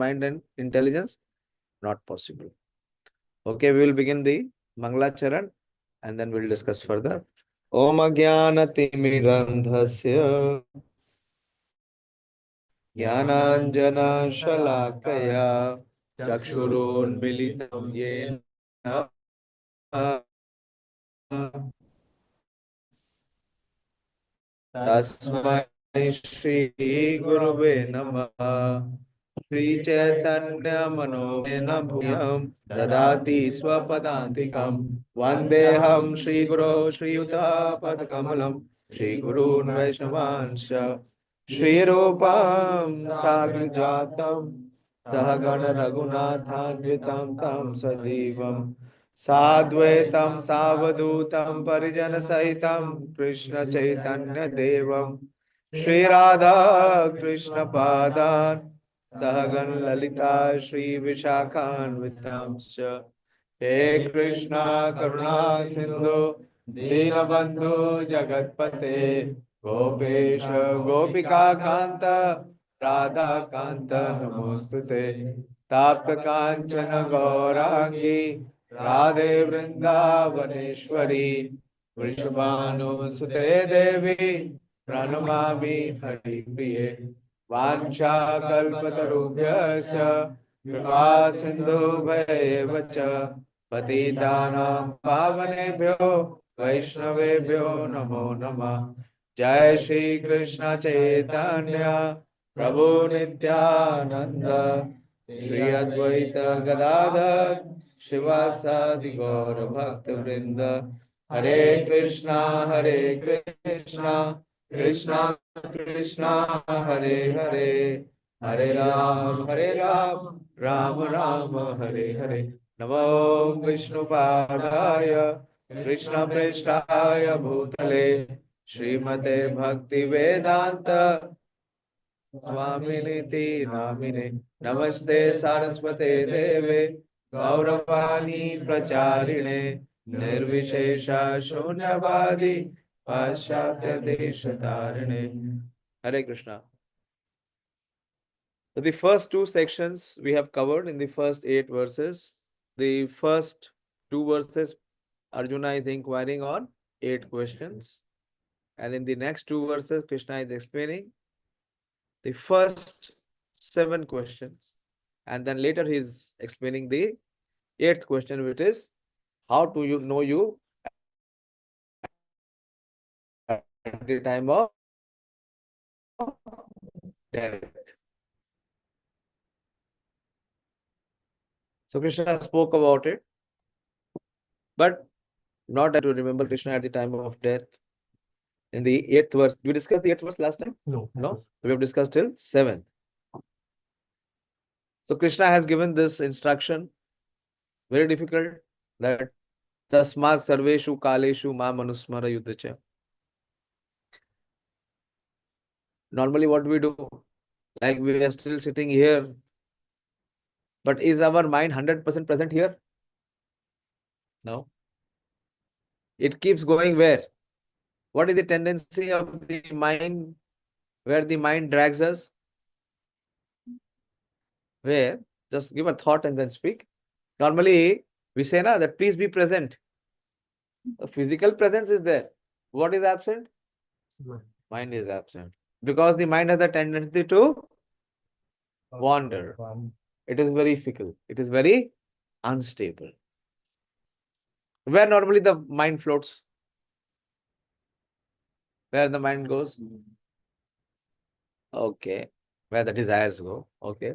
mind and intelligence? Not possible. Okay, we will begin the Mangala Charan and then we'll discuss further. Om Ajnanatimirandhasya Jnananjana Shalakaya Chakshurunmilitam Yena Tasmai Shri Gurave Namah Shri Chaitanya Manobena Bhuyam Dadati Swapadantikam Vandeham Shri Guru Shri Yuta Padakamalam Shri Gurun Vaishnavancha Shri Rupam Sagrajatam Sahagana Raghunathanvitam Tam Sadivam Sadvaitam Savadutam Parijana Sahitam Krishna Chaitanya Devam Shri Radha Krishna Padan Sahagan Lalita Shri Vishakhan Vitamscha He Krishna Karuna Sindhu Dinabandhu Jagatpate Gopesha Gopika Kanta Radha Kanta Namostute Tapta Kanchana Gaurangi Radhe Vrindavaneshwari Vrishabhanu Sute Devi Pranamami Hari Priye Vancha Kalpatarubhyasya Kripa Sindhu Bhayeva Patitanam Pavanebhyo Vaishnavebhyo Namo Namah Jai Shri Krishna Chaitanya Prabhu Nityananda Shri Advaita Gadadhar Shivasadi Gaura Bhakta Vrinda Hare Krishna Krishna Krishna Hare Hare Hare Ram Ram Ram Hare Hare Namo Vishnu Padaya Krishna Prestaya Bhutale Srimate Bhakti Vedanta Swaminiti Namine Namaste Saraswate Deve Gauravani Pracharine Nirvishesha Shunyavadi Paschatya Deshatarine. Hare Krishna. So the first two sections we have covered in the first 8 verses. The first 2 verses, Arjuna is inquiring on 8 questions. And in the next 2 verses, Krishna is explaining the first 7 questions. And then later he is explaining the 8th question, which is, how do you know you at the time of death? So Krishna spoke about it, but not to remember Krishna at the time of death. In the 8th verse, we discussed the 8th verse last time? No. We have discussed till 7th. So Krishna has given this instruction, very difficult, that Tasmat Sarveshu Kaleshu Ma Manusmara Yuddhacha. Normally what we do, like we are still sitting here, but is our mind 100% present here? No. It keeps going where? What is the tendency of the mind, where the mind drags us? Where? Just give a thought and then speak. Normally, we say na, that please be present. The physical presence is there. What is absent? Mind is absent. Because the mind has a tendency to wander. It is very fickle. It is very unstable. Where normally the mind floats? Where the mind goes? Okay. Where the desires go. Okay.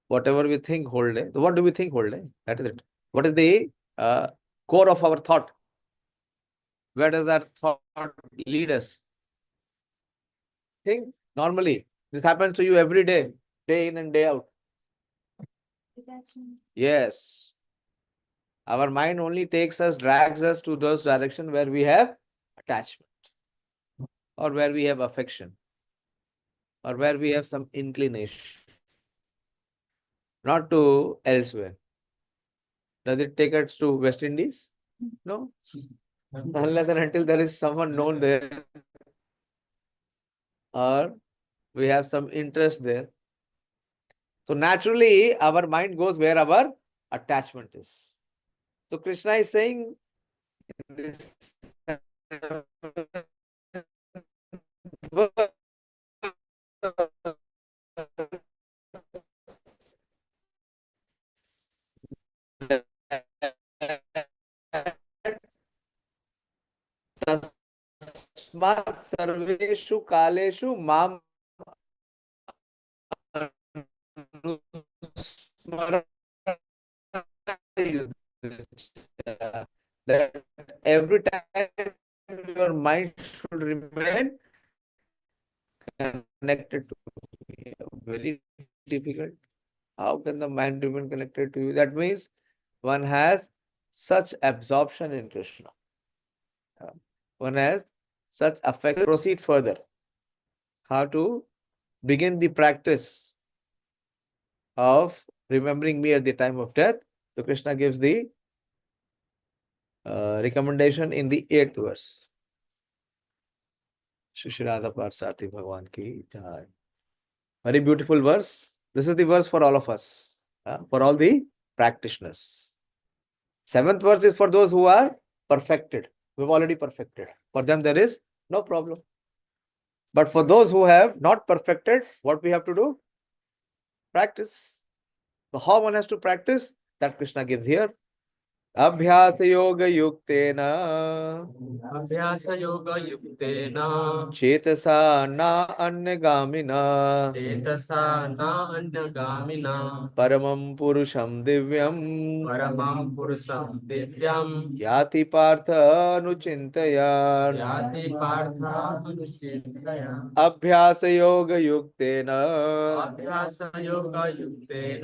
Whatever we think whole day. So what do we think whole day? That is it. What is the core of our thought? Where does that thought lead us? Think normally. This happens to you every day in and day out. Attachment. Yes. Our mind only takes us, drags us to those directions where we have attachment, or where we have affection, or where we have some inclination, not to elsewhere. Does it take us to West Indies? No. Unless and until there is someone known there, or We have some interest there. So naturally, our mind goes where our attachment is. So Krishna is saying this तस्मात् सर्वेषु कालेषु माम that every time your mind should remain connected to me. Very difficult. How can the mind remain connected to you? That means one has such absorption in Krishna. One has such affect. Proceed further. How to begin the practice of remembering me at the time of death. So Krishna gives the recommendation in the 8th verse. Shri Radha Parsarthi Bhagwan ki jai. Very beautiful verse. This is the verse for all of us, for all the practitioners. 7th verse is for those who are perfected. We've already perfected. For them, there is no problem. But for those who have not perfected, what we have to do? Practice. So how one has to practice? That Krishna gives here. अभ्यास योग युक्तेन अभ्यास योग युक्तेन चेतसा न अन्यगामिना चेतसा न अन्यगामिना परमं पुरुषं दिव्यं परमं पुरुषं दिव्यं याति पार्थ अनुचिन्तया याति पार्थ अनुचिन्तया अभ्यास योग युक्तेन अभ्यास योग युक्तेन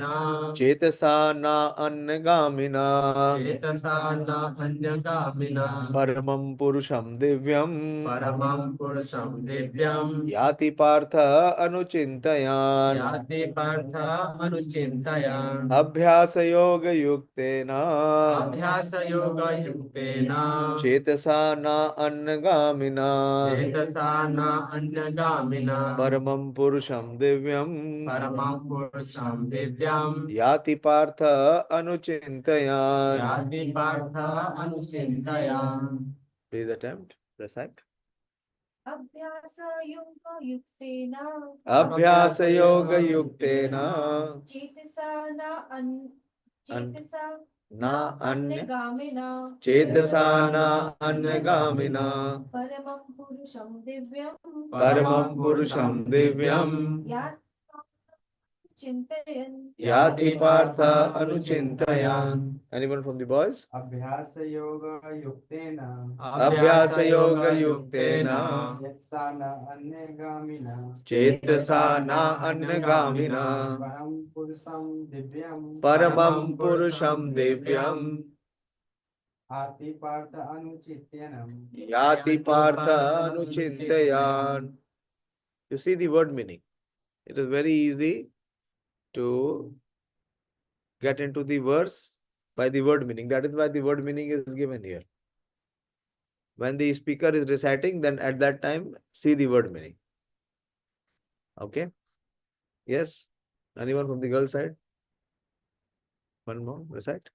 चेतसा न अन्यगामिना चेतसा न अन्यगामिना परमं पुरुषं दिव्यं परमं पुरुषं दिव्यं याति पार्थ अनुचिन्तयान् याति पार्थ अनुचिन्तयान् अभ्यास योग युक्तेन अभ्यास योग युक्तेन चेतसा न अन्यगामिना चेतसा न अन्यगामिना परमं पुरुषं दिव्यं परमं पुरुषं दिव्यं याति पार्थ अनुचिन्तयान् याति पार्थ अनुचिन्तयान्. Please attempt, recite. अभ्यास योग युक्तेन अभ्यास योग युक्तेन चेतसा चेतसा न अन्य अन्यगामिना चेतसा न अन्यगामिना परमं पुरुषं दिव्यं परमं पुरुषं दिव्यं चिन्तयन् याति Partha अनुचिन्तयान्. Anyone from the boys? अभ्यास योग युक्तेन अभ्यास योग युक्तेन चेतसा न अन्यगामिना चेतसा न अन्यगामिना परम पुरुषं दिव्यं परमं पुरुषं दिव्यं आति पार्थ अनुचित्यनम् याति Partha अनुचिन्तयान्. You see the word meaning. It is very easy to get into the verse by the word meaning. That is why the word meaning is given here. When the speaker is reciting, then at that time, see the word meaning. Okay? Yes? Anyone from the girl side? One more, recite.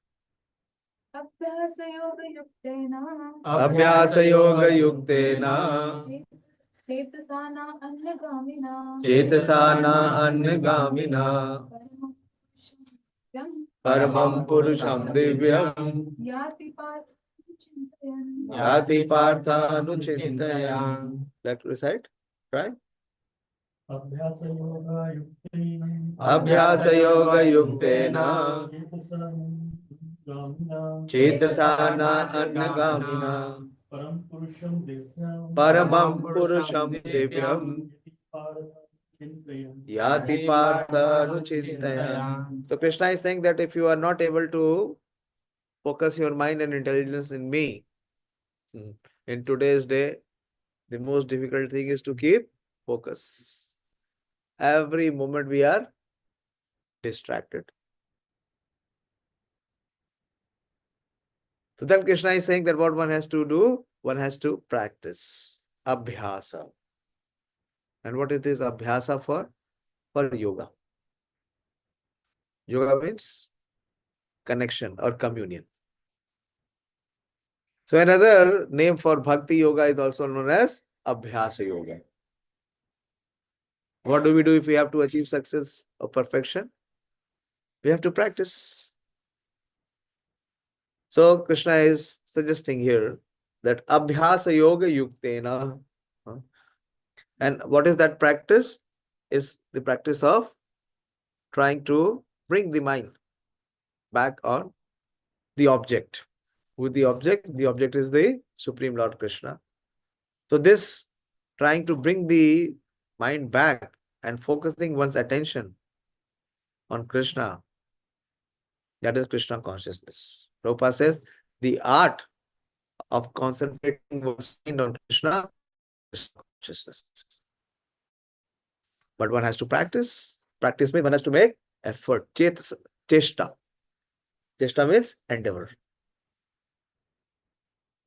अभ्यास योग युक्तेन अभ्यास योग युक्तेन चेतसा न अन्यगामिना चेतसा न अन्यगामिना परमं पुरुषं दिव्यं याति पार्थ चिन्तयन् याति Partha अनुचिन्तयान्. Like to recite? Try. अभ्यास योग युक्तेन अभ्यास योग युक्तेन चेतसा न अन्यगामिना परम पुरुषं दिव्यं परमं पुरुषं दिव्यं याति Partha अनुचिन्तयान्. So Krishna is saying that if you are not able to focus your mind and intelligence in me, in today's day, the most difficult thing is to keep focus. Every moment we are distracted. So then Krishna is saying that what one has to do, one has to practice. Abhyasa. And what is this abhyasa for? For yoga. Yoga means connection or communion. So another name for bhakti yoga is also known as abhyasa yoga. What do we do if we have to achieve success or perfection? We have to practice. So Krishna is suggesting here that abhyasa yoga yuktena. And what is that practice? Is the practice of trying to bring the mind back on the object. With the object is the Supreme Lord Krishna. So this trying to bring the mind back and focusing one's attention on Krishna, that is Krishna consciousness. Prabhupada says the art of concentrating one's mind on Krishna is consciousness. But one has to practice. Practice means one has to make effort. Cheshta. Cheshta means endeavor.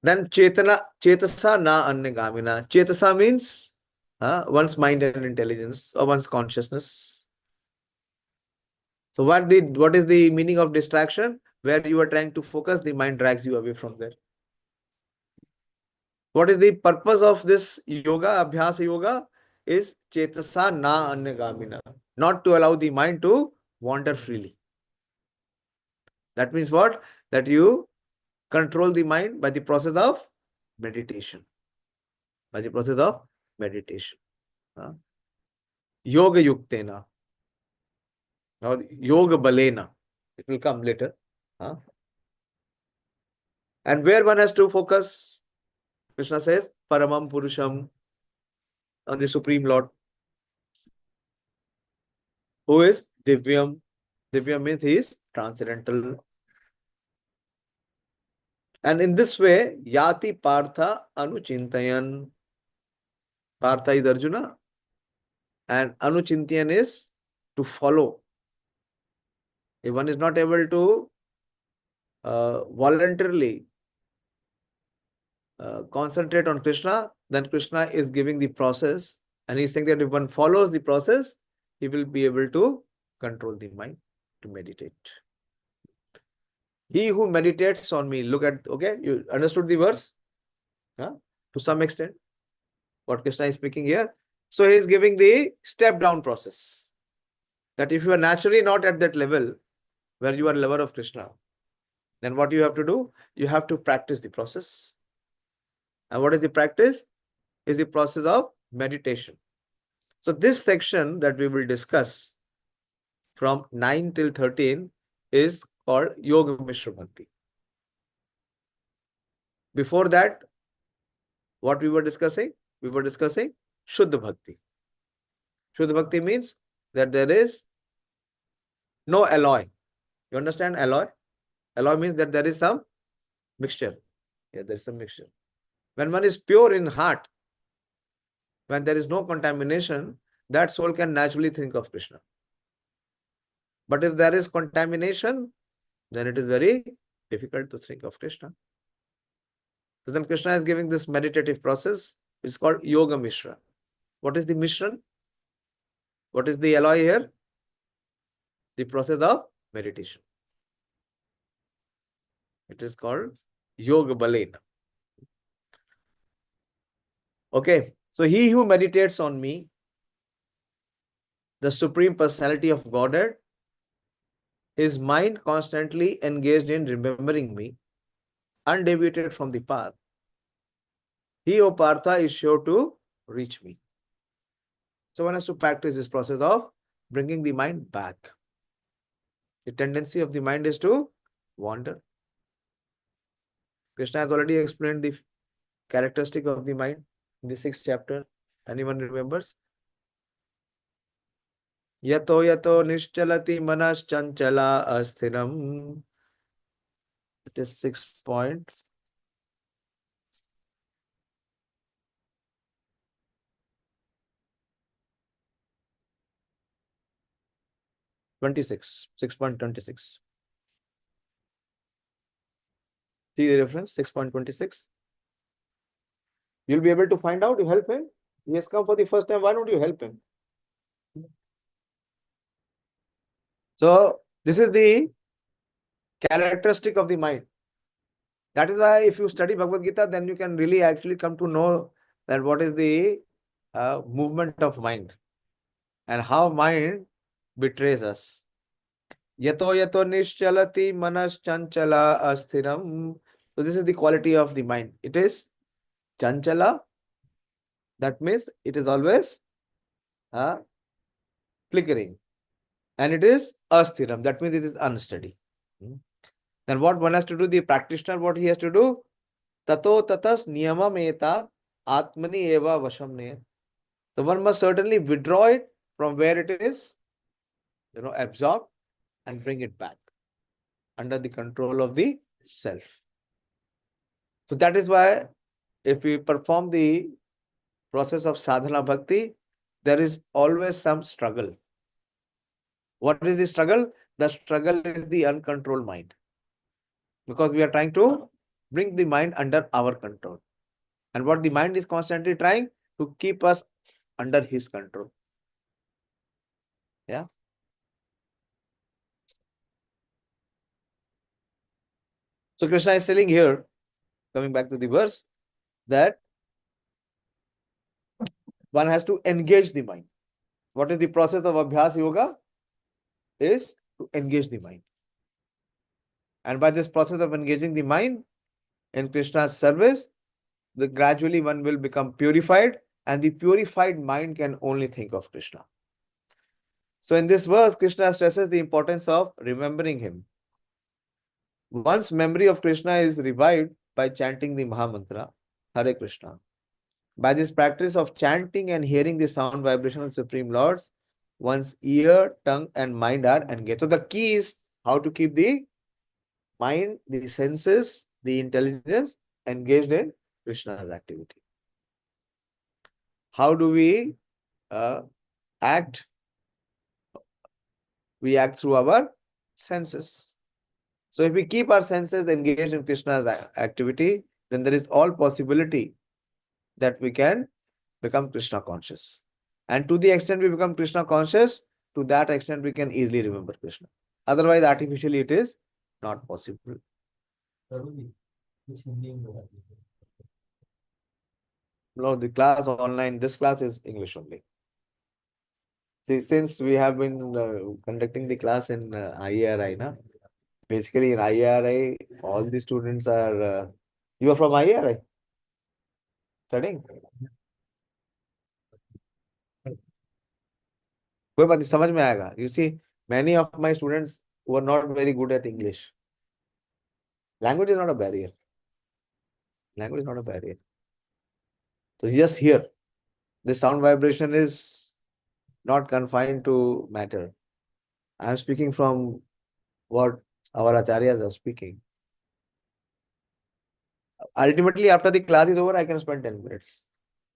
Then chetasa na anyagamina. Chetasa means one's mind and intelligence or one's consciousness. So what is the meaning of distraction? Where you are trying to focus, the mind drags you away from there. What is the purpose of this yoga, abhyasa yoga? Is chetasa na anyagamina. Not to allow the mind to wander freely. That means what? That you control the mind by the process of meditation. By the process of meditation. Yoga yuktena. Or yoga balena. It will come later. And where one has to focus? Krishna says, Paramam Purusham, on the Supreme Lord. Who is Divyam? Divyam means he is transcendental. And in this way, Yati Partha Anuchintayan. Partha is Arjuna. And Anuchintayan is to follow. If one is not able to voluntarily concentrate on Krishna, then Krishna is giving the process. And he's saying that if one follows the process, he will be able to control the mind to meditate. He who meditates on me, look at, okay, you understood the verse? To some extent, what Krishna is speaking here. So he is giving the step down process. That if you are naturally not at that level where you are lover of Krishna, then what you have to do? You have to practice the process. And what is the practice? Is the process of meditation. So this section that we will discuss from 9 till 13 is called Yoga Mishra Bhakti. Before that, what we were discussing? We were discussing Shuddha Bhakti. Shuddha Bhakti means that there is no alloy. You understand alloy? Alloy means that there is some mixture. Yeah, there is some mixture. When one is pure in heart, when there is no contamination, that soul can naturally think of Krishna. But if there is contamination, then it is very difficult to think of Krishna. So then Krishna is giving this meditative process. It's called Yoga Mishra. What is the Mishran? What is the alloy here? The process of meditation. It is called Yoga Balena. Okay, so he who meditates on me, the Supreme Personality of Godhead, his mind constantly engaged in remembering me, undeviated from the path. He, O Partha, is sure to reach me. So one has to practice this process of bringing the mind back. The tendency of the mind is to wander. Krishna has already explained the characteristic of the mind in the 6th chapter. Anyone remembers? Yato yato nischalati manas chanchala asthiram. It is 6 points. (26). 6.26. See the reference, 6.26. You'll be able to find out, you help him. He has come for the first time. Why don't you help him? So this is the characteristic of the mind. That is why if you study Bhagavad Gita, then you can really actually come to know that what is the movement of mind and how mind betrays us. Yato yato nischalati manas chanchala asthiram. So this is the quality of the mind. It is chanchala. That means it is always flickering. And it is asthiram. That means it is unsteady. Then what one has to do, the practitioner, what he has to do? Tato tatas niyamam eta atmani eva vasham ne. So one must certainly withdraw it from where it is, absorbed, and bring it back under the control of the self. So that is why if we perform the process of sadhana bhakti, there is always some struggle. What is the struggle? The struggle is the uncontrolled mind. Because we are trying to bring the mind under our control. And what the mind is constantly trying to keep us under his control. Yeah. So Krishna is telling here, coming back to the verse, that one has to engage the mind. What is the process of Abhyas Yoga? Is to engage the mind. And by this process of engaging the mind in Krishna's service, gradually one will become purified, and the purified mind can only think of Krishna. So in this verse, Krishna stresses the importance of remembering him. One's memory of Krishna is revived by chanting the Mahamantra, Hare Krishna. By this practice of chanting and hearing the sound vibration of Supreme Lords, one's ear, tongue, and mind are engaged. So the key is how to keep the mind, the senses, the intelligence engaged in Krishna's activity. How do we act? We act through our senses. So if we keep our senses engaged in Krishna's activity, then there is all possibility that we can become Krishna conscious. And to the extent we become Krishna conscious, to that extent we can easily remember Krishna. Otherwise, artificially it is not possible. No, the class online, this class is English only. See, since we have been conducting the class in IARI, basically in IARI, all the students are, you are from IARI? Studying? कोई बात नहीं, समझ में आएगा. You see, many of my students were not very good at English. Language is not a barrier. Language is not a barrier. So just here, the sound vibration is not confined to matter. I am speaking from what our acharyas are speaking. Ultimately, after the class is over, I can spend 10 minutes.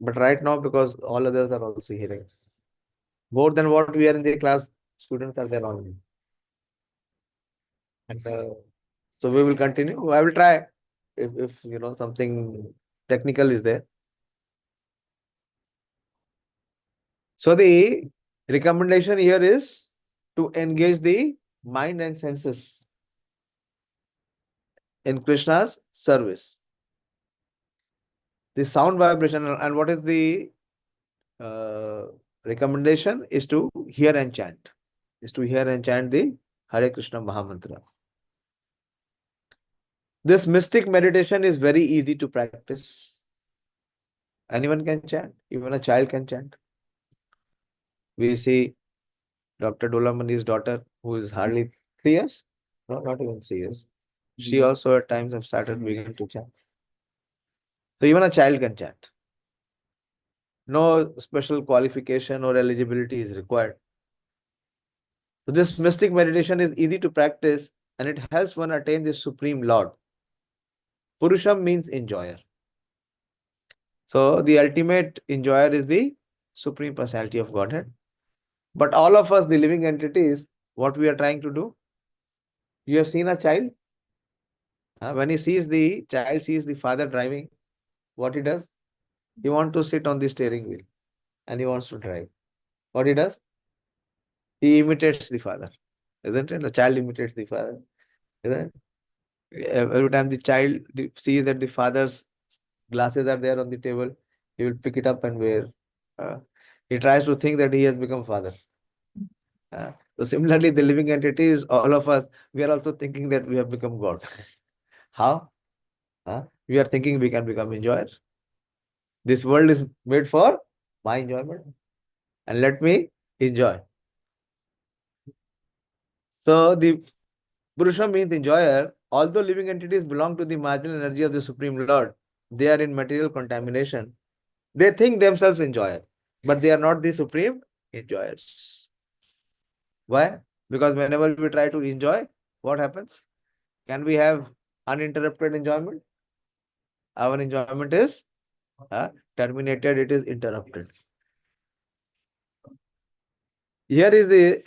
But right now, because all others are also hearing, more than what we are in the class, students are there only. And so we will continue. I will try if something technical is there. So the recommendation here is to engage the mind and senses in Krishna's service. The sound vibration, and what is the recommendation is to hear and chant. Is to hear and chant the Hare Krishna Mahamantra. This mystic meditation is very easy to practice. Anyone can chant. Even a child can chant. We see Dr. Dolamani's daughter, who is hardly 3 years. No, not even 3 years. She also at times have started beginning to chant. So even a child can chant. No special qualification or eligibility is required. So this mystic meditation is easy to practice, and it helps one attain the Supreme Lord. Purusham means enjoyer. So the ultimate enjoyer is the Supreme Personality of Godhead. But all of us, the living entities, what we are trying to do? You have seen a child? When he sees the child, sees the father driving, what he does? He wants to sit on the steering wheel. and he wants to drive. What he does? He imitates the father, isn't it? The child imitates the father, isn't it? Every time the child sees that the father's glasses are there on the table, he will pick it up and wear. Uh, he tries to think that he has become father. So similarly, the living entities, all of us, we are also thinking that we have become God. How? We are thinking we can become enjoyer. This world is made for my enjoyment, and let me enjoy. So the Purusha means enjoyer. Although living entities belong to the marginal energy of the Supreme Lord, they are in material contamination. They think themselves enjoyer, but they are not the supreme enjoyers. Why? Because whenever we try to enjoy, what happens? Can we have uninterrupted enjoyment? Our enjoyment is terminated, it is interrupted. Here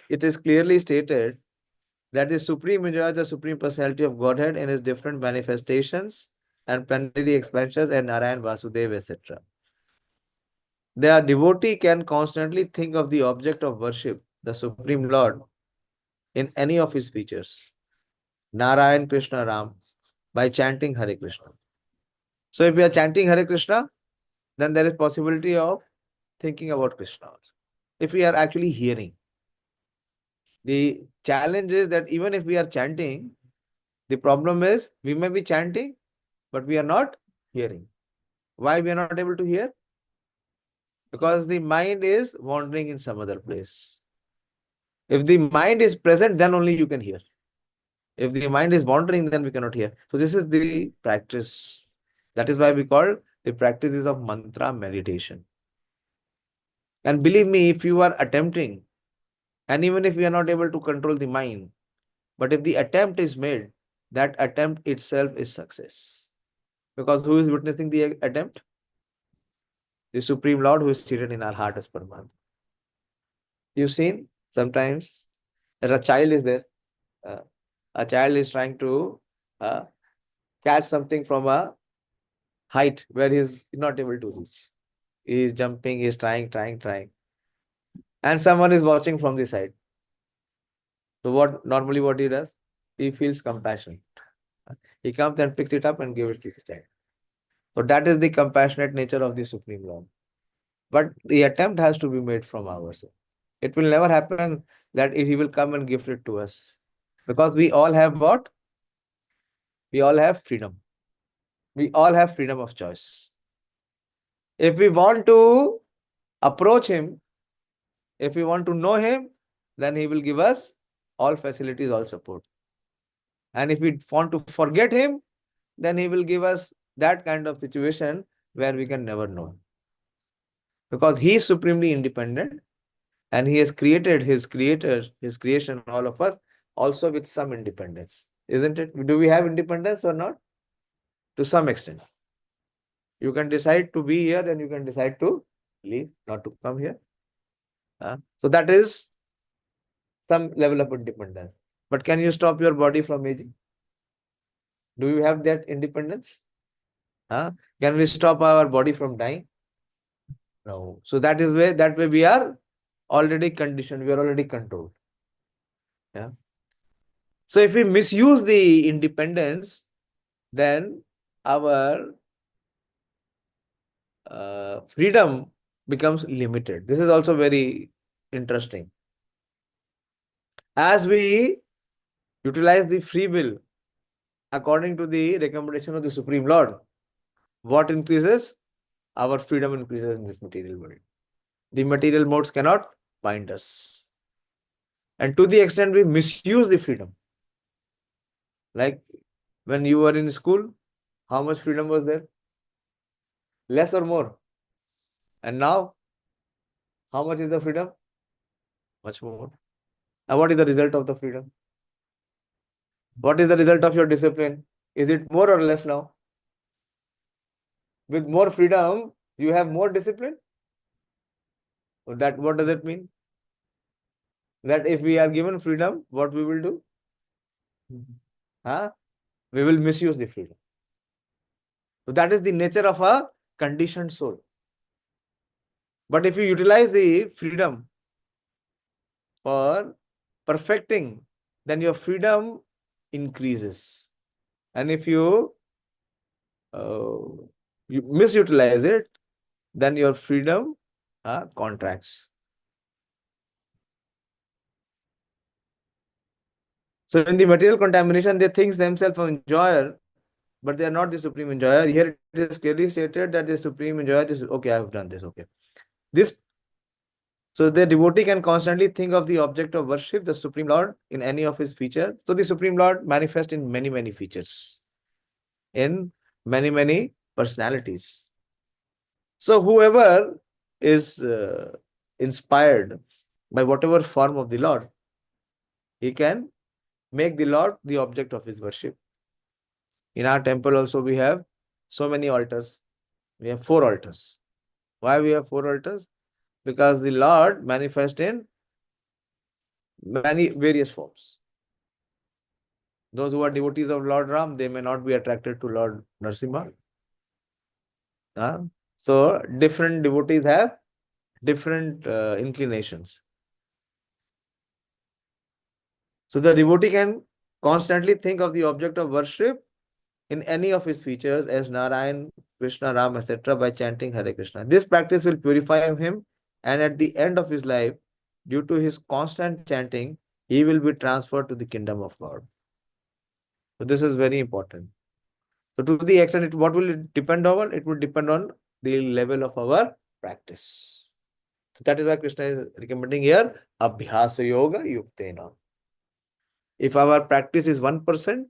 it is clearly stated that the Supreme enjoys the Supreme Personality of Godhead in his different manifestations and plenary expansions and Narayan, Vasudeva, etc. The devotee can constantly think of the object of worship, the Supreme Lord, in any of his features, Narayan, Krishna, Ram, by chanting Hare Krishna. So if we are chanting Hare Krishna, then there is possibility of thinking about Krishna also. If we are actually hearing. The challenge is that even if we are chanting, the problem is we may be chanting, but we are not hearing. Why we are not able to hear? Because the mind is wandering in some other place. If the mind is present, then only you can hear. If the mind is wandering, then we cannot hear. So this is the practice. That is why we call the practices of mantra meditation. And believe me, if you are attempting, and even if we are not able to control the mind, but if the attempt is made, that attempt itself is success. Because who is witnessing the attempt? The Supreme Lord who is seated in our heart as Paramatma. You've seen sometimes that a child is there. A child is trying to catch something from a height where he is not able to reach. He is jumping, he is trying. And someone is watching from the side. So what he does? He feels compassion. He comes and picks it up and gives it to the child. So that is the compassionate nature of the Supreme Lord. But the attempt has to be made from ourselves. It will never happen that he will come and gift it to us. Because we all have what? We all have freedom. We all have freedom of choice. If we want to approach him, if we want to know him, then he will give us all facilities, all support. And if we want to forget him, then he will give us that kind of situation where we can never know. Because he is supremely independent and he has created his creation, all of us, also with some independence. Isn't it? Do we have independence or not? To some extent. You can decide to be here and you can decide to leave, not to come here. So that is some level of independence. But can you stop your body from aging? Do you have that independence? Can we stop our body from dying? No. So that way we are already conditioned, we are already controlled. Yeah. So if we misuse the independence, then our freedom becomes limited. This is also very interesting. As we utilize the free will according to the recommendation of the Supreme Lord, what increases? Our freedom increases in this material world. The material modes cannot bind us. And to the extent we misuse the freedom, like when you were in school, how much freedom was there? Less or more? And now, how much is the freedom? Much more. And what is the result of the freedom? What is the result of your discipline? Is it more or less now? With more freedom, you have more discipline? So what does it mean? That if we are given freedom, what we will do? We will misuse the freedom. So that is the nature of a conditioned soul. But if you utilize the freedom for perfecting, then your freedom increases. And if you misutilize it, then your freedom contracts. So in the material contamination, they think themselves an enjoyer, but they are not the supreme enjoyer. Here it is clearly stated that the supreme enjoyer is okay, I have done this, okay. So the devotee can constantly think of the object of worship, the Supreme Lord, in any of his features. So the Supreme Lord manifests in many, many features, in many, many personalities. So whoever is inspired by whatever form of the Lord, he can make the Lord the object of his worship. In our temple also we have so many altars. We have 4 altars. Why we have 4 altars? Because the Lord manifests in many various forms. Those who are devotees of Lord Ram, they may not be attracted to Lord Narasimha. So different devotees have different inclinations. So the devotee can constantly think of the object of worship in any of his features as Narayan, Krishna, Ram, etc. by chanting Hare Krishna. This practice will purify him, and at the end of his life, due to his constant chanting, he will be transferred to the kingdom of God. So this is very important. So to the extent, what will it depend on? It will depend on the level of our practice. So that is why Krishna is recommending here, Abhyasa Yoga Yuktena. If our practice is 1%,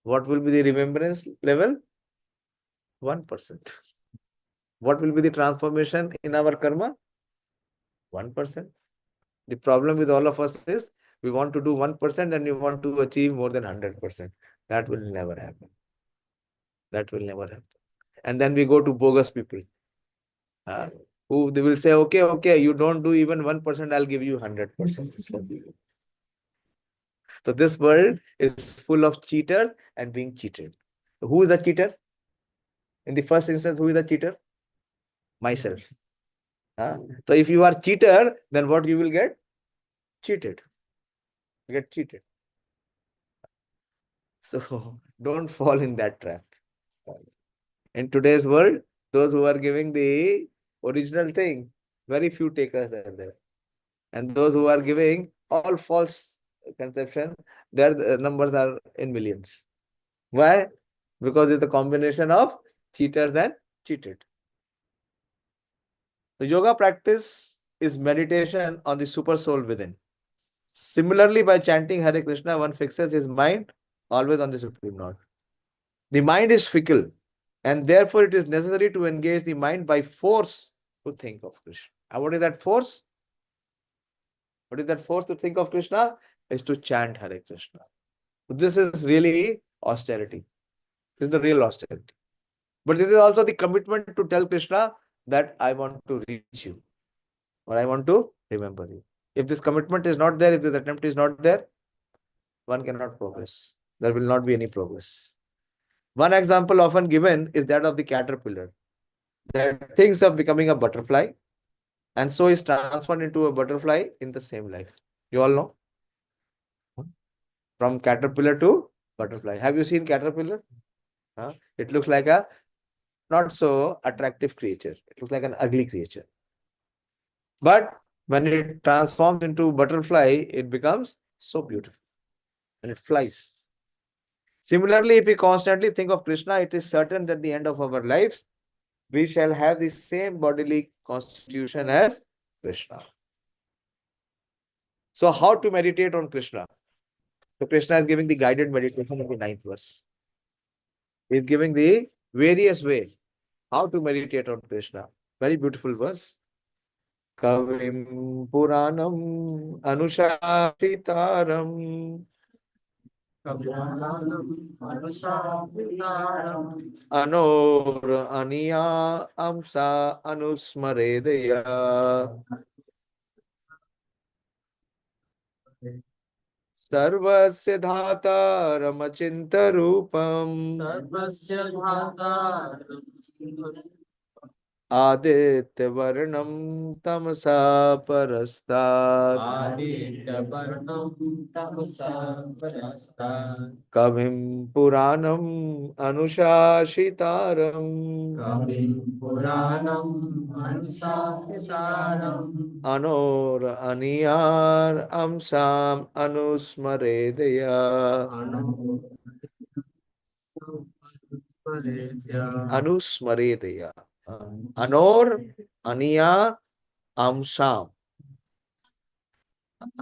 what will be the remembrance level? 1%. What will be the transformation in our karma? 1%. The problem with all of us is, we want to do 1% and we want to achieve more than 100%. That will never happen. That will never happen. And then we go to bogus people. Who they will say, okay, you don't do even 1%, I'll give you 100%. So this world is full of cheaters and being cheated. So who is the cheater? In the first instance, who is the cheater? Myself. So if you are cheater, then what you will get? Cheated. You get cheated. So don't fall in that trap. In today's world, those who are giving the original thing, very few takers are there. And those who are giving all false conception, their numbers are in millions. Why? Because it's a combination of cheaters and cheated. The yoga practice is meditation on the super soul within. Similarly, by chanting Hare Krishna, one fixes his mind always on the Supreme Lord. The mind is fickle, and therefore it is necessary to engage the mind by force to think of Krishna. And what is that force? What is that force to think of Krishna? Is to chant Hare Krishna. This is really austerity. This is the real austerity. But this is also the commitment to tell Krishna that I want to reach you, or I want to remember you. If this commitment is not there, if this attempt is not there, one cannot progress. There will not be any progress. One example often given is that of the caterpillar that thinks of becoming a butterfly and so is transformed into a butterfly in the same life. You all know? From caterpillar to butterfly. Have you seen caterpillar? It looks like a not so attractive creature. It looks like an ugly creature. But when it transforms into butterfly, it becomes so beautiful and it flies. Similarly, if we constantly think of Krishna, it is certain that at the end of our lives, we shall have the same bodily constitution as Krishna. So how to meditate on Krishna? So Krishna is giving the guided meditation in the 9th verse. He is giving the various ways how to meditate on Krishna. Very beautiful verse. Kavim Puranam Anushashitaram Anor Aniya Amsa Anusmaredeya Sarvasya Dhata Ramachinta Rupam Sarvasya Dhata आदित्यवर्णं तमसा परस्तात् आदित्यवर्णं तमसा परस्तात् कविं पुराणम् अनुशासितारम् कविं पुराणम् अनुशासितारम् अनोर अनियार अंसाम अनुस्मरेदया अनुस्मरेदया अनोर अनिया अंसाम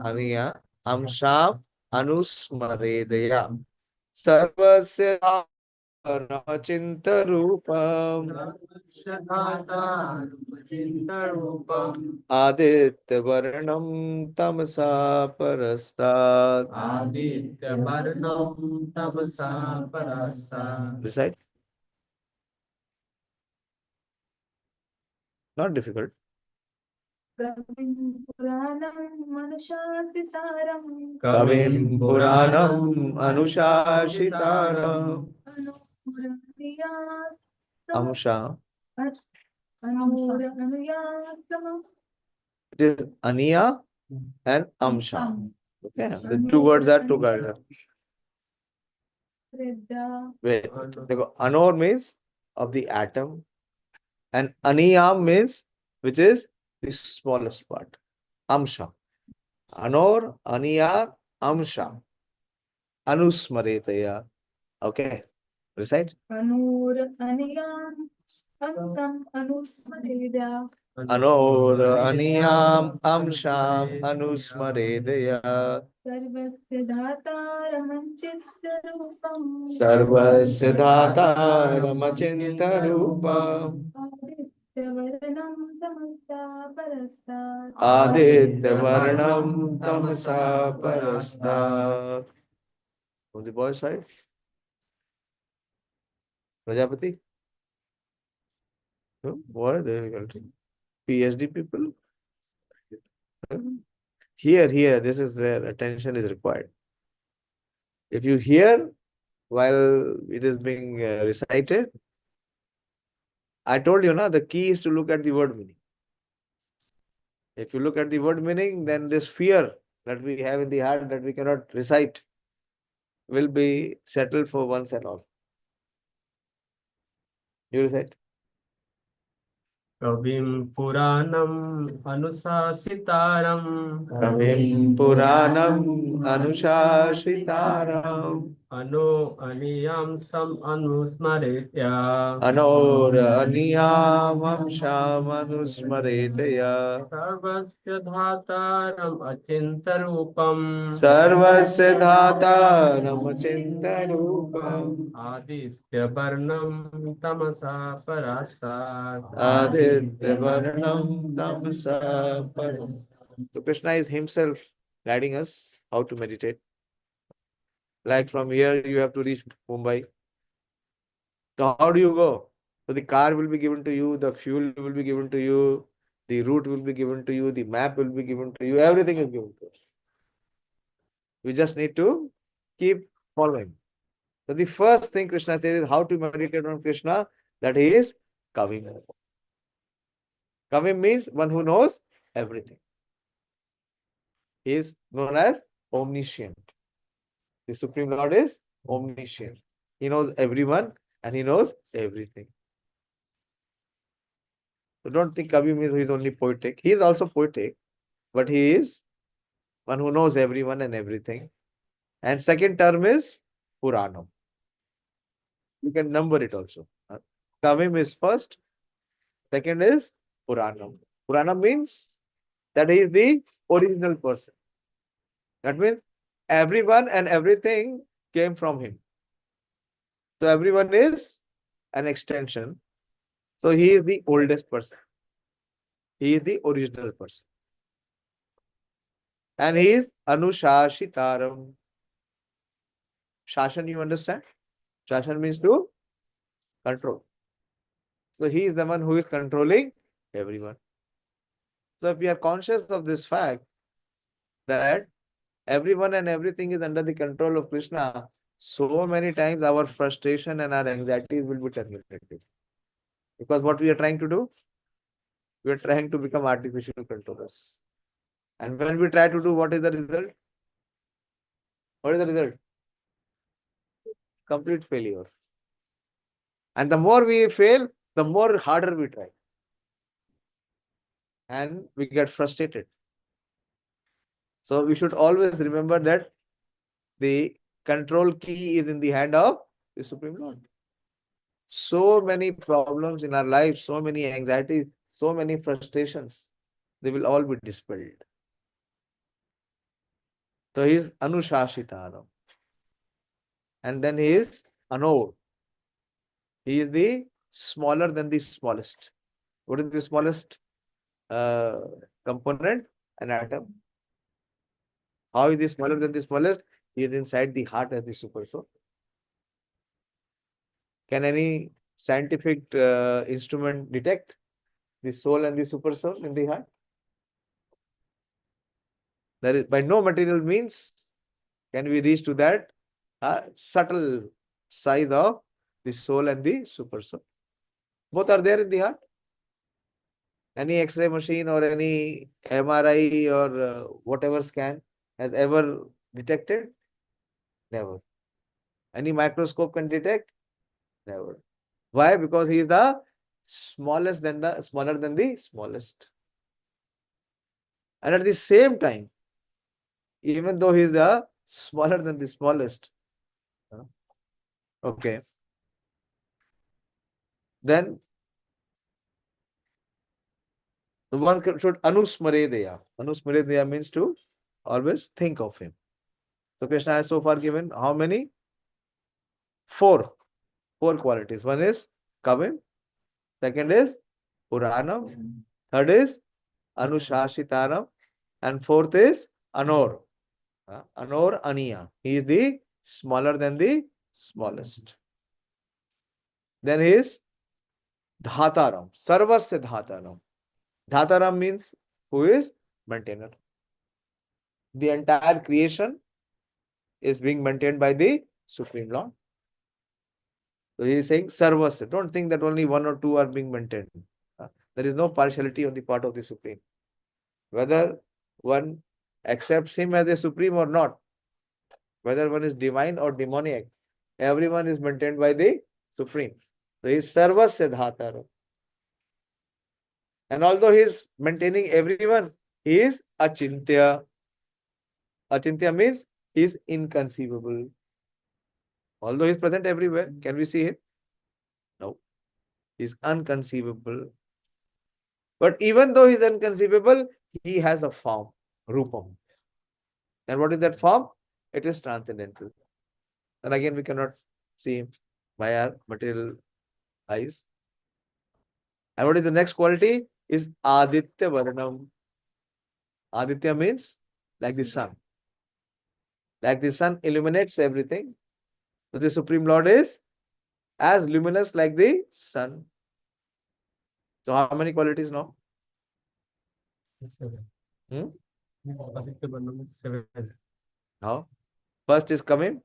अनिया अंसाम अनुस्मरेदया सर्वस्य चिंत रूपम चिन्तरूपम् आदित्यवर्णं तमसा परस्तात् आदित्यवर्णं तमसा परस्तात् Recite. Not difficult. कविं पुराणं मनुशासितारं कविं पुराणम् अनुशासितारम् Ansha. अनुयास्तम It is aniya and amsha. Okay, the two words are together. Wait, देखो, anor means of the atom, and aniyam means which is the smallest part. Amsha. Anor, aniya, amsha. Anusmaretaya. Okay, recite. Anoor अनियां अंसं अनुस्मरेदा Anor, aniyam, amsham, anusmaretaya. सर्वस्य दातारमञ्चित्तरूपम् सर्वस्य धातारमचिन्तरूपम् आदित्यवर्णं तमसा परस्तात् आदित्यवर्णं तमसा परस्तात्. On the boy side, Prajapati. What are they? PhD people. Here, this is where attention is required. If you hear while it is being recited, I told you, the key is to look at the word meaning. If you look at the word meaning, then this fear that we have in the heart that we cannot recite will be settled for once and all. You recite. कविं पुराणम् अनुशासितारम् कविं पुराणम् अनुशासितारम् अनियांसम् अनुस्मरेत्या अनोर अनियामंशाम् अनुस्मरेतया सर्वस्य धातारम् अचिन्तरूपम् सर्वस्य धातारमचिन्तरूपम् आदित्यवर्णं तमसा परस्तात् आदित्यवर्णं तमसा परस्तात्. So Krishna is himself guiding us how to meditate. Like from here you have to reach Mumbai. So how do you go? So the car will be given to you, the fuel will be given to you, the route will be given to you, the map will be given to you, everything is given to us. We just need to keep following. So the first thing Krishna says is how to meditate on Krishna, that he is Kavim. Kavim means one who knows everything. He is known as omniscient. The Supreme Lord is omniscient. He knows everyone and he knows everything. So don't think Kavi means he is only poetic. He is also poetic, but he is one who knows everyone and everything. And second term is Puranam. You can number it also. Kavim is first. Second is Puranam. Puranam means that he is the original person. That means everyone and everything came from him. So everyone is an extension. So he is the oldest person. He is the original person. And he is Anushashitaram. Shashan, you understand? Shashan means to control. So he is the one who is controlling everyone. So if we are conscious of this fact that everyone and everything is under the control of Krishna, so many times our frustration and our anxieties will be terminated. Because what we are trying to do? We are trying to become artificial controllers. And when we try to do, what is the result? What is the result? Complete failure. And the more we fail, the more harder we try. And we get frustrated. So we should always remember that the control key is in the hand of the Supreme Lord. So many problems in our life, so many anxieties, so many frustrations, they will all be dispelled. So he is Anushashitaram. And then he is Anor. He is the smaller than the smallest. What is the smallest component? An atom. How is he smaller than the smallest? He is inside the heart as the super soul. Can any scientific instrument detect the soul and the super soul in the heart? There is by no material means can we reach to that subtle size of the soul and the super soul. Both are there in the heart. Any X-ray machine or any MRI or whatever scan has ever detected? Never. Any microscope can detect? Never. Why? Because he is the smaller than the smallest. And at the same time, even though he is the smaller than the smallest, okay, then the one should anusmaredeya. Anusmaredeya means to always think of him. So Krishna has so far given how many? Four qualities. One is Kavim, second is Puranam, third is Anushashitaram, and fourth is Anor. Anor Aniya. He is the smaller than the smallest. Then he is Dhataram. Sarvasya Dhataram. Dhataram means who is maintainer. The entire creation is being maintained by the Supreme Lord. So he is saying Sarvasya. Don't think that only one or two are being maintained. There is no partiality on the part of the Supreme. Whether one accepts him as a Supreme or not, whether one is divine or demoniac, everyone is maintained by the Supreme. So he is Sarvasya Dhataram. And although he is maintaining everyone, he is Achintya. Achintya means he is inconceivable. Although he is present everywhere, can we see him? No. He is unconceivable. But even though he is unconceivable, he has a form, Rupam. And what is that form? It is transcendental. And again, we cannot see him by our material eyes. And what is the next quality? Is Aditya Varnam. Aditya means like the sun. Like the sun illuminates everything. So the Supreme Lord is as luminous like the sun. So how many qualities now? Seven. Hmm? Aditya Varnam is 7. Now, first is Kavim,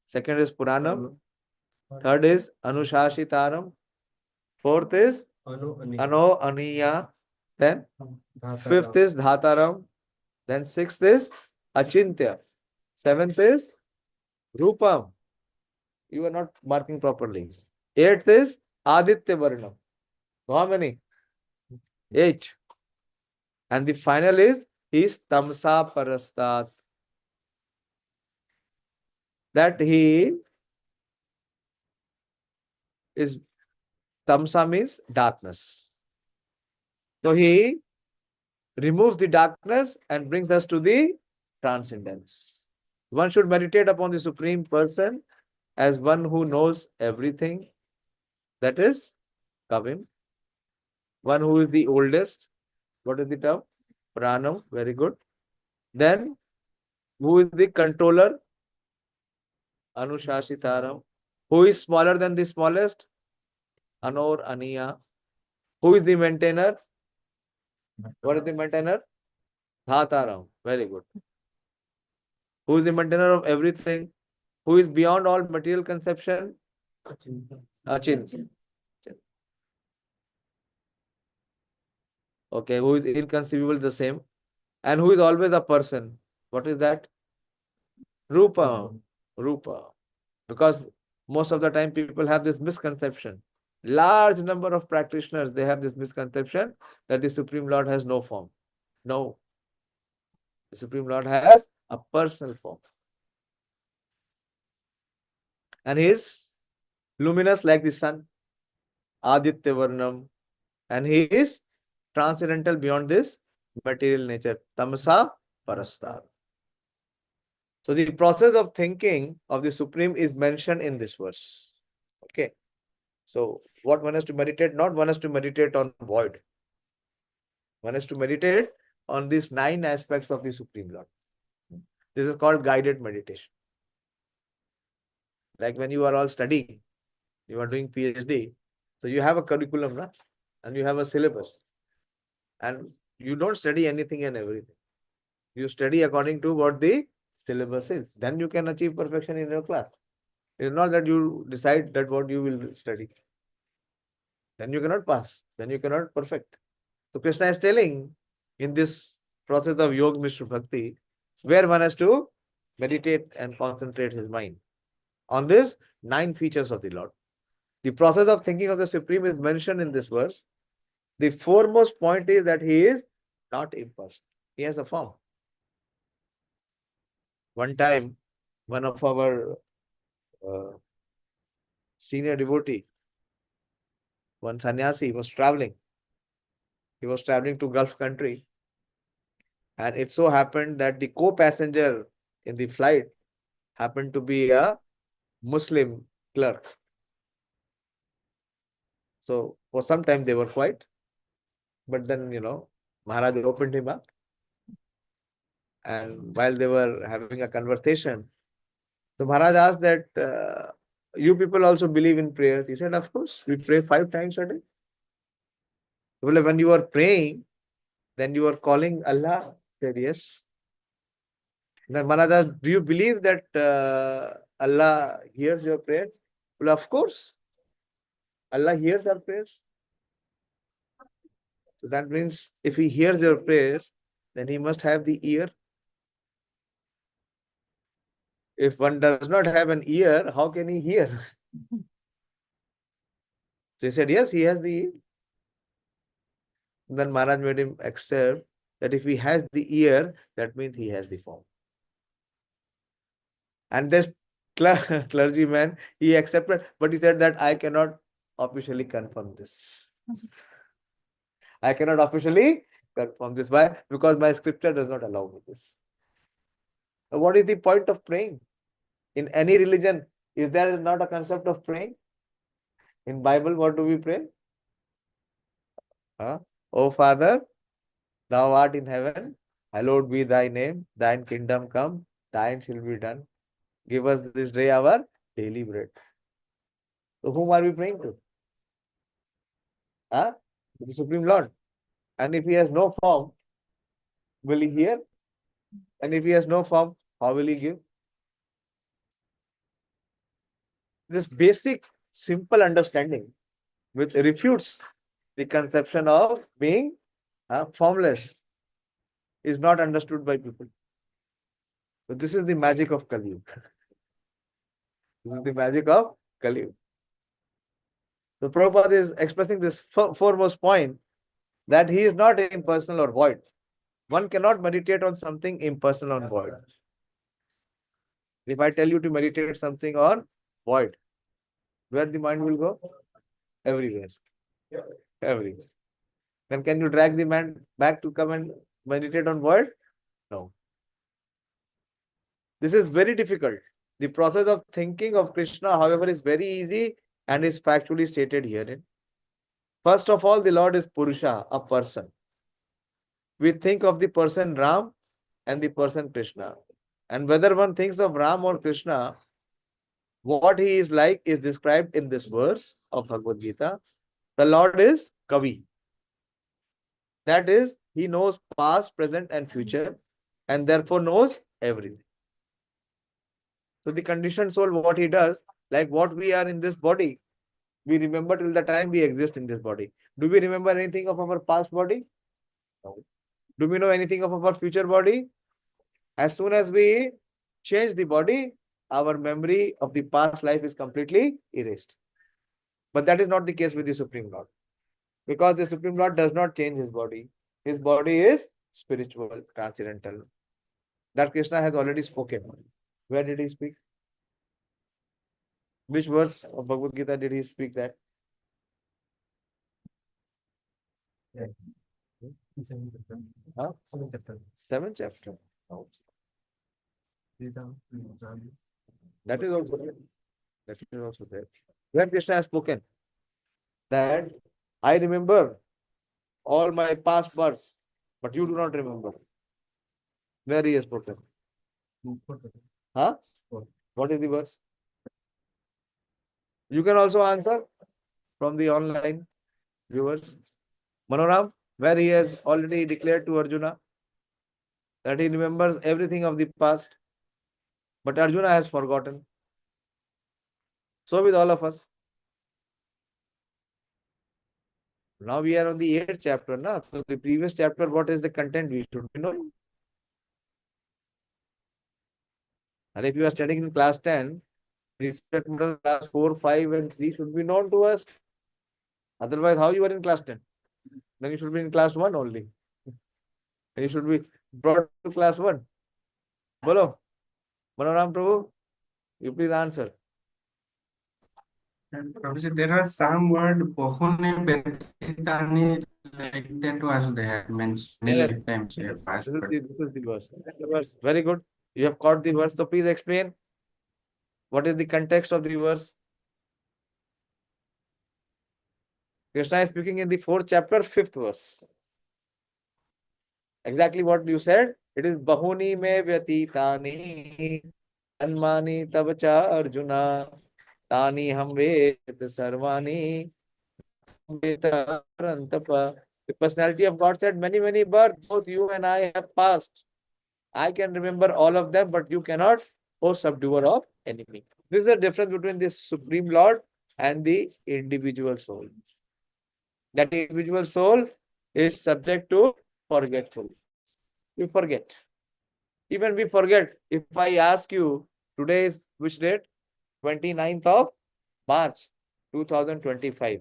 second is Puranam, third is Anushashitaram, fourth is Ano Aniya, then fifth is Dhataram, then sixth is Achintya, seventh is Rupam. You are not marking properly. Eighth is Aditya Varnam. So how many? 8. And the final is Tamsa Parastat. That he is, Tamsa means darkness. So he removes the darkness and brings us to the transcendence. One should meditate upon the Supreme Person as one who knows everything. That is Kavim. One who is the oldest. What is the term? Pranam. Very good. Then, who is the controller? Anushashitaram. Who is smaller than the smallest? Anor Aniya. Who is the maintainer? What is the maintainer? Dhataram. Very good. Who is the maintainer of everything? Who is beyond all material conception? Achintya. Okay, who is inconceivable the same, and who is always a person. What is that? Rupa. Rupa. Because most of the time people have this misconception. Large number of practitioners, they have this misconception that the Supreme Lord has no form. No, the Supreme Lord has a personal form. And he is luminous like the sun, Aditya Varnam, and he is transcendental beyond this material nature, Tamasa Parastar. So the process of thinking of the Supreme is mentioned in this verse. Okay. So what one has to meditate? Not one has to meditate on void. One has to meditate on these 9 aspects of the Supreme Lord. This is called guided meditation. Like when you are all studying, you are doing PhD, so you have a curriculum, right? And you have a syllabus. And you don't study anything and everything. You study according to what the syllabus is. Then you can achieve perfection in your class. It's not that you decide that what you will study. Then you cannot pass. Then you cannot perfect. So Krishna is telling in this process of Yoga Mishra Bhakti, where one has to meditate and concentrate his mind on these 9 features of the Lord. The process of thinking of the Supreme is mentioned in this verse. The foremost point is that he is not impersonal. He has a form. One time, one of our senior devotee, one sannyasi, was traveling. He was traveling to Gulf country. And it so happened that the co-passenger in the flight happened to be a Muslim clerk. So for some time they were quiet. But then, Maharaj opened him up. And while they were having a conversation, the Maharaj asked that, you people also believe in prayers? He said, of course, we pray 5 times a day. Well, when you are praying, then you are calling Allah. He said, yes. Then Maharaj asked, do you believe that Allah hears your prayers? Well, of course. Allah hears our prayers. So that means if he hears your prayers, then he must have the ear. If one does not have an ear, how can he hear? So he said, yes, he has the ear. Then Maharaj made him accept that if he has the ear, that means he has the form. And this clergyman, he accepted, but he said that I cannot officially confirm this. I cannot officially confirm this. Why? Because my scripture does not allow me this. What is the point of praying? In any religion, is there not a concept of praying? In Bible, what do we pray? O Father, thou art in heaven, hallowed be thy name, thine kingdom come, thine shall be done. Give us this day our daily bread. So whom are we praying to? To the Supreme Lord. And if he has no form, will he hear? And if he has no form, how will he give? This basic, simple understanding which refutes the conception of being formless is not understood by people. So this is the magic of Kali Yuga. This is the magic of Kali Yuga. So Prabhupada is expressing this foremost point that he is not impersonal or void. One cannot meditate on something impersonal or void. If I tell you to meditate something on void, where the mind will go? Everywhere. Everywhere. Then can you drag the mind back to come and meditate on void? No. This is very difficult. The process of thinking of Krishna, however, is very easy and is factually stated herein. First of all, the Lord is Purusha, a person. We think of the person Ram and the person Krishna. And whether one thinks of Ram or Krishna, what he is like is described in this verse of Bhagavad Gita. The Lord is Kavi. That is, he knows past, present, and future, and therefore knows everything. So the conditioned soul, what he does, like what we are in this body, we remember till the time we exist in this body. Do we remember anything of our past body? Do we know anything of our future body? As soon as we change the body, our memory of the past life is completely erased. But that is not the case with the Supreme Lord. Because the Supreme Lord does not change his body. His body is spiritual, transcendental. That Krishna has already spoken. Where did he speak? Which verse of Bhagavad Gita did he speak that? Seventh chapter. Huh? Seventh chapter. 7th chapter. Oh, Gita, Raju. that is also there. That is also there. Where Krishna has spoken that I remember all my past births, but you do not remember. Where he has spoken. Fourth chapter. Huh? Fourth. What is the verse? You can also answer from the online viewers. Manoram, where he has already declared to Arjuna that he remembers everything of the past, but Arjuna has forgotten. So with all of us. Now we are on the 8th chapter, na? So the previous chapter, what is the content we should know? And if you are studying in class 10, this class 4, 5, and 3 should be known to us. Otherwise, how you are in class 10? Then you should be in class 1 only. Then you should be brought to class 1. Bolo, Manoram Prabhu, you please answer. And Professor, there are some word Bohune Betitani like that was there means many Yes, times yes. past. This is the verse. That's the verse. Very good. You have caught the verse. So please explain. What is the context of the verse? Krishna is speaking in the 4th chapter, 5th verse. Exactly what you said. It is Bahuni me vyatitani anmani tavacha Arjuna tani ham ved sarvani veta parantapa. The personality of God said, many, many births, both you and I have passed. I can remember all of them, but you cannot, O subduer of enemy. This is the difference between the Supreme Lord and the individual soul. That individual soul is subject to forgetful. You forget. Even we forget. If I ask you, today is which date? 29th of March 2025.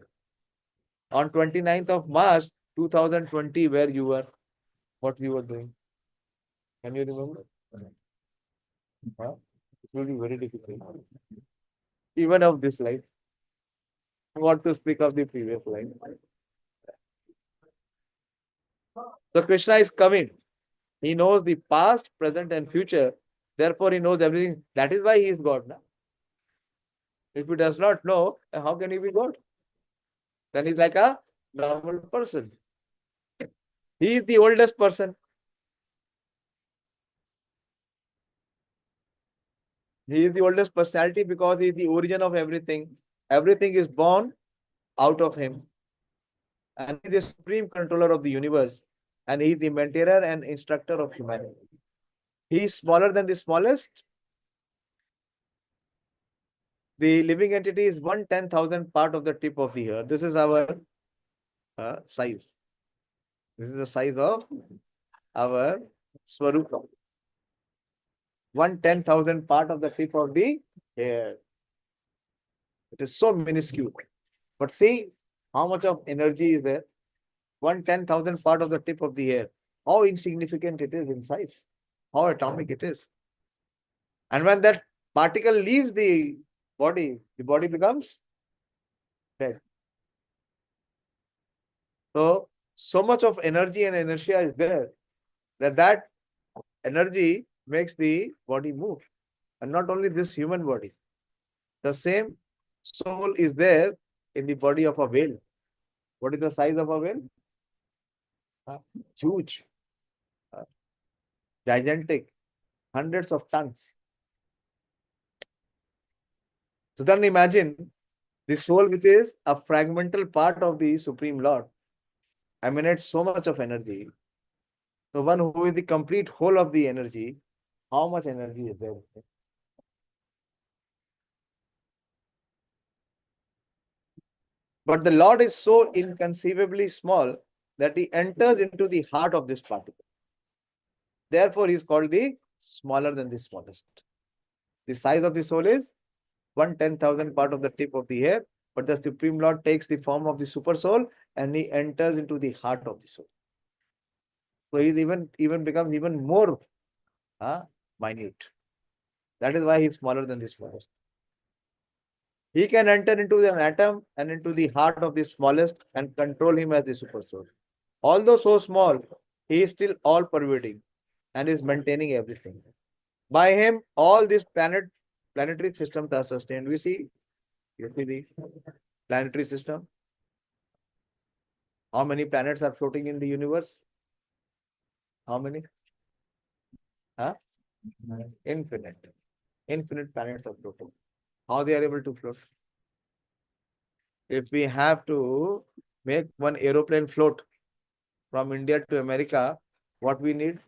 On 29th of March 2020, where you were, what you were doing? Can you remember? Huh? It will be very difficult. Even of this life. I want to speak of the previous life. So Krishna is coming. He knows the past, present, and future. Therefore, he knows everything. That is why he is God. Na? If he does not know, then how can he be God? Then he's like a normal person. He is the oldest person. He is the oldest personality because he is the origin of everything. Everything is born out of him. And he is the supreme controller of the universe. And he is the maintainer and instructor of humanity. He is smaller than the smallest. The living entity is 1/10,000th part of the tip of the earth. This is our size. This is the size of our Swarupa. 1/10,000th part of the tip of the hair. It is so minuscule. But see how much of energy is there. 1/10,000th part of the tip of the hair. How insignificant it is in size. How atomic it is. And when that particle leaves the body becomes dead. So much of energy and inertia is there that energy makes the body move. And not only this human body. The same soul is there in the body of a whale. What is the size of a whale? Huge. Gigantic. Hundreds of tons. So then imagine the soul, which is a fragmental part of the Supreme Lord, emanates so much of energy. So one who is the complete whole of the energy, how much energy is there? But the Lord is so inconceivably small that he enters into the heart of this particle. Therefore, he is called the smaller than the smallest. The size of the soul is 1/10,000 part of the tip of the hair, but the Supreme Lord takes the form of the super soul and he enters into the heart of the soul. So he even becomes even more minute. That is why he is smaller than the smallest. He can enter into an atom and into the heart of the smallest and control him as the super soul. Although so small, he is still all pervading and is maintaining everything. By him, all these planetary systems are sustained. We see the planetary system. How many planets are floating in the universe? How many? Infinite. Infinite planets are floating. How they are able to float? If we have to make one aeroplane float from India to America, what we need?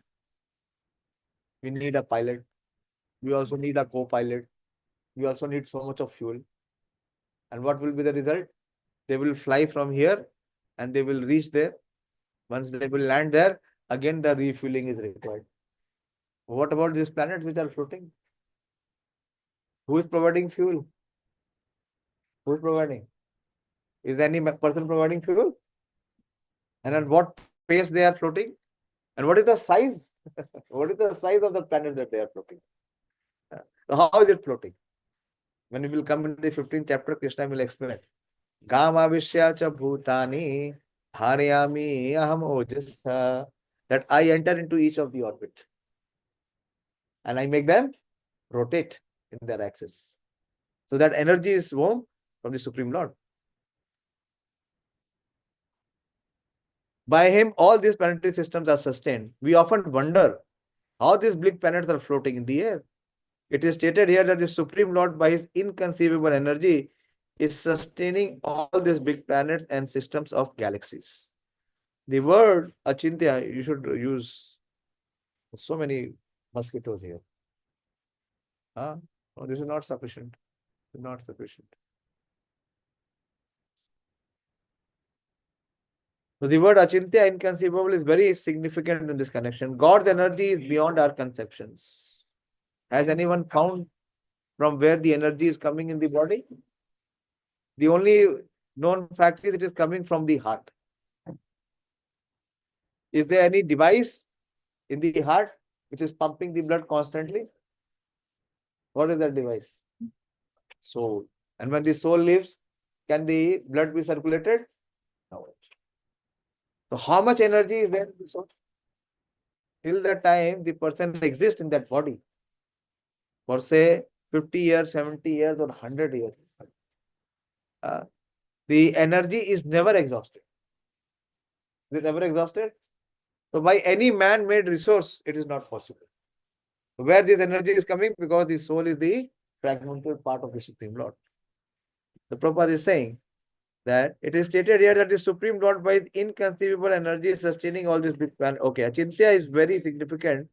We need a pilot. We also need a co-pilot. We also need so much of fuel. And what will be the result? They will fly from here and they will reach there. Once they will land there, again the refueling is required. What about these planets which are floating? Who is providing fuel? Who is providing? Is any person providing fuel? And at what pace they are floating? And what is the size? What is the size of the planet that they are floating? So how is it floating? When we will come in the 15th chapter, Krishna will explain. Gamavishya cha bhutani dharayami aham ojasa. That I enter into each of the orbit. And I make them rotate in their axis. So that energy is home from the Supreme Lord. By him, all these planetary systems are sustained. We often wonder how these big planets are floating in the air. It is stated here that the Supreme Lord, by his inconceivable energy, is sustaining all these big planets and systems of galaxies. The word Achintya, you should use so many mosquitoes here. No, this is not sufficient. Not sufficient. So the word Achintya, inconceivable, is very significant in this connection. God's energy is beyond our conceptions. Has anyone found from where the energy is coming in the body? The only known fact is it is coming from the heart. Is there any device in the heart which is pumping the blood constantly? What is that device? Soul. And when the soul leaves, can the blood be circulated? No. So how much energy is there in the soul? Till the time the person exists in that body, for say 50 years, 70 years, or 100 years, the energy is never exhausted. Is it ever exhausted? So by any man-made resource, it is not possible. Where this energy is coming? Because the soul is the fragmented part of the Supreme Lord. The Prabhupada is saying that it is stated here that the Supreme Lord, by his inconceivable energy, is sustaining all this big plan. Okay, Achintya is very significant.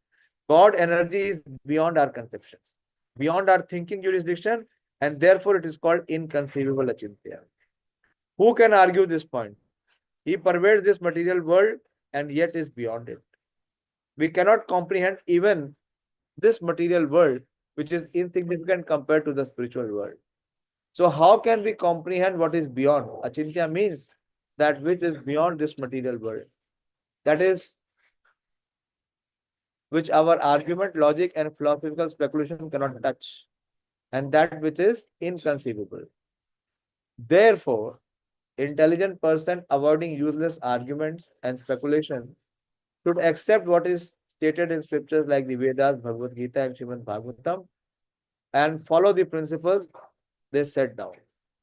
God energy is beyond our conceptions, beyond our thinking jurisdiction, and therefore it is called inconceivable Achintya. Who can argue this point? He pervades this material world and yet is beyond it. We cannot comprehend even this material world, which is insignificant compared to the spiritual world. So how can we comprehend what is beyond? Achintya means that which is beyond this material world. That is, which our argument, logic, and philosophical speculation cannot touch. And that which is inconceivable. Therefore, intelligent person avoiding useless arguments and speculation should accept what is stated in scriptures like the Vedas, Bhagavad Gita, and Srimad Bhagavatam, and follow the principles they set down.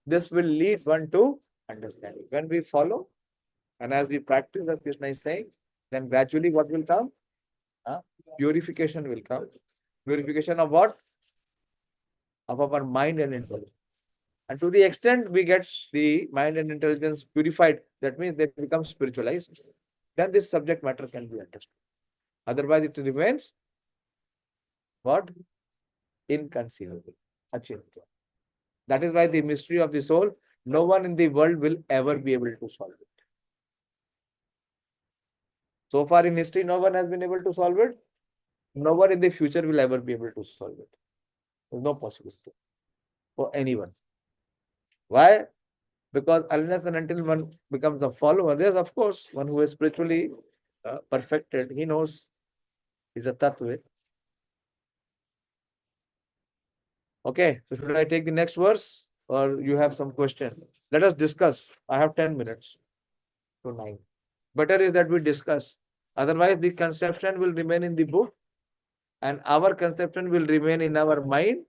This will lead one to understanding. When we follow, and as we practice, as Krishna is saying, then gradually what will come? Purification will come. Purification of what? Of our mind and intelligence. And to the extent we get the mind and intelligence purified, that means they become spiritualized, then this subject matter can be understood. Otherwise, it remains what? Inconceivable. Achintya. That is why the mystery of the soul, no one in the world will ever be able to solve it. So far in history, no one has been able to solve it. No one in the future will ever be able to solve it. There's no possibility for anyone. Why? Because unless and until one becomes a follower, there's of course one who is spiritually perfected. He knows he's a tattva. Okay, so should I take the next verse or you have some questions? Let us discuss. I have 10 minutes to 9. Better is that we discuss. Otherwise, the conception will remain in the book and our conception will remain in our mind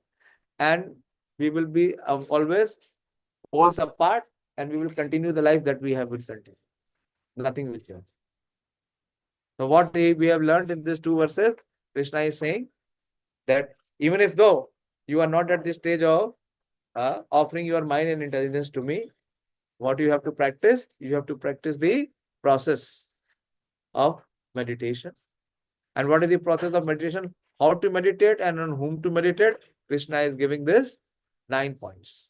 and we will be always poles apart and we will continue the life that we have been continuing. Nothing will change. So what we have learned in these 2 verses, Krishna is saying that even if though you are not at the stage of offering your mind and intelligence to me, what you have to practice? You have to practice the process of meditation. And what is the process of meditation? How to meditate and on whom to meditate? Krishna is giving this 9 points.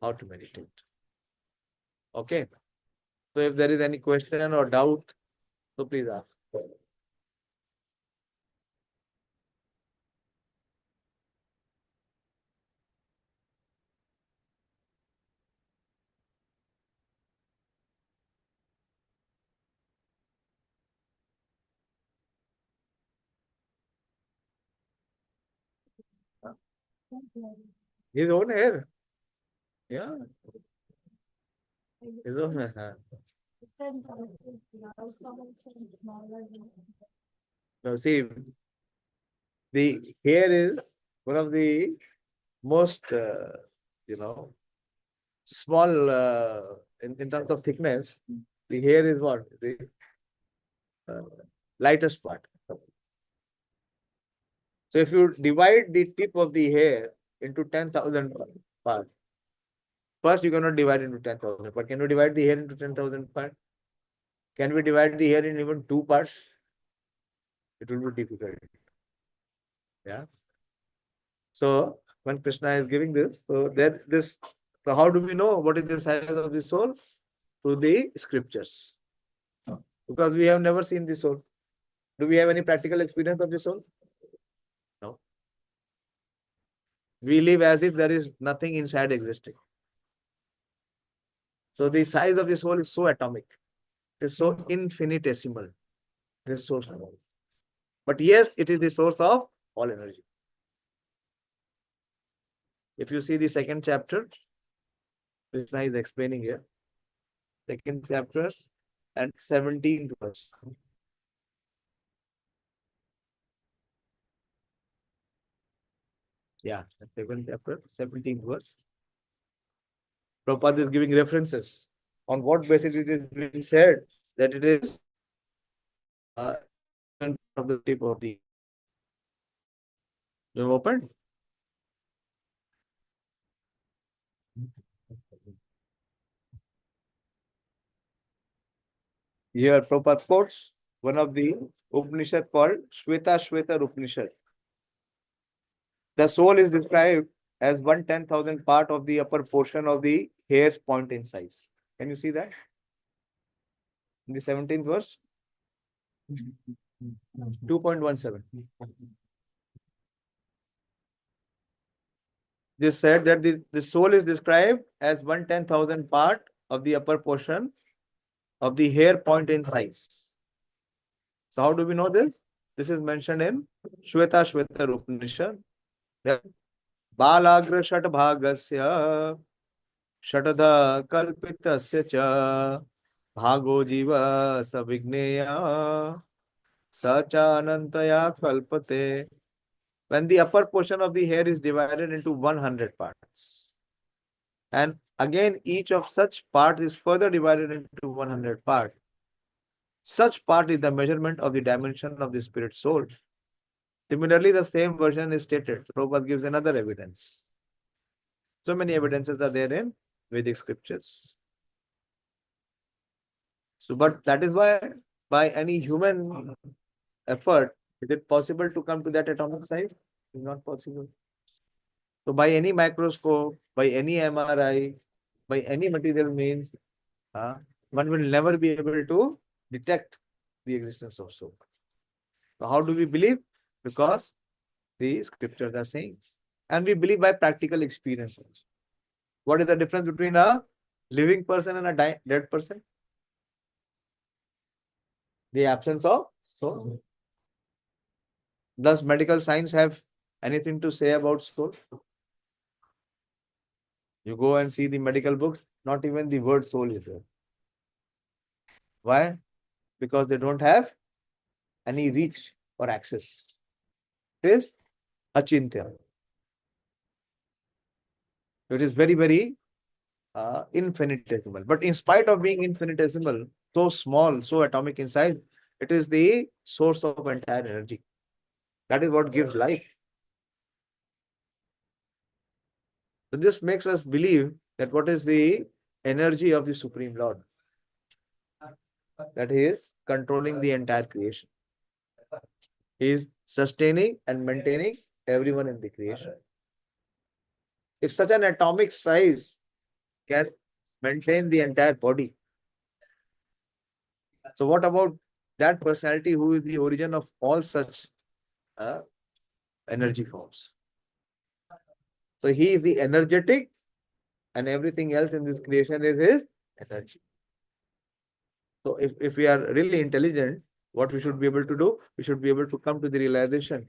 How to meditate. Okay. So if there is any question or doubt, so please ask. His own hair. Yeah. His own hair. Now see, the hair is one of the most, small in terms of thickness. The hair is what? The lightest part. So if you divide the tip of the hair into 10,000 parts, first you're going to divide into 10,000. But can you divide the hair into 10,000 parts? Can we divide the hair in even 2 parts? It will be difficult. Yeah. So when Krishna is giving this, so how do we know what is the size of the soul? Through the scriptures. Because we have never seen the soul. Do we have any practical experience of the soul? No. We live as if there is nothing inside existing. So the size of the soul is so atomic. It is so infinitesimal. It is so small. But yes, it is the source of all energy. If you see the 2nd chapter, Krishna is explaining here. 2nd chapter and 17th verse. Yeah, 2nd chapter, 17th verse. Prabhupada is giving references on what basis it is being said that it is of the tip of the. You have opened? Here, Prabhupada quotes one of the Upanishad called Shweta Upanishad. The soul is described as 1/10,000 part of the upper portion of the hair's point in size. Can you see that? In the 17th verse? 2.17. This said that the soul is described as 1/10,000 part of the upper portion of the hair point in size. So how do we know this? This is mentioned in Shweta Upanishad. Balagra Shat Bhagasya Shatadha Kalpitasya Cha Bhago Jiva Savigneya Sachanantaya Kalpate. When the upper portion of the hair is divided into 100 parts, and again each of such parts is further divided into 100 parts, such part is the measurement of the dimension of the spirit soul. Similarly, the same version is stated. Prabhupada gives another evidence. So many evidences are there in Vedic scriptures. So, but that is why by any human effort, is it possible to come to that atomic size? It is not possible. So by any microscope, by any MRI, by any material means, one will never be able to detect the existence of soul. So how do we believe? Because the scriptures are saying. And we believe by practical experiences. What is the difference between a living person and a dead person? The absence of soul. Does medical science have anything to say about soul? You go and see the medical books, not even the word soul is there. Why? Because they don't have any reach or access. It is achintya. It is very, very infinitesimal. But in spite of being infinitesimal, so small, so atomic in size, it is the source of entire energy. That is what gives life. So this makes us believe that what is the energy of the Supreme Lord? That he is controlling the entire creation. He is sustaining and maintaining everyone in the creation. If such an atomic size can maintain the entire body, so what about that personality who is the origin of all such energy forms? So he is the energetic, and everything else in this creation is his energy. So if we are really intelligent, what we should be able to do? We should be able to come to the realization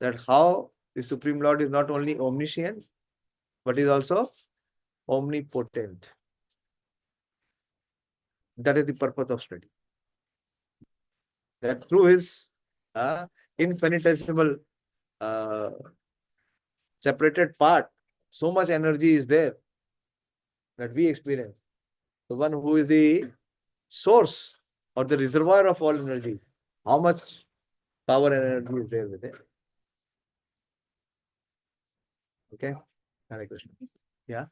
that how the Supreme Lord is not only omniscient, but is also omnipotent. That is the purpose of study. That through his infinitesimal separated part, so much energy is there that we experience. The one who is the source or the reservoir of all energy, how much power and energy is there within. Okay? Hare Krishna. Yeah.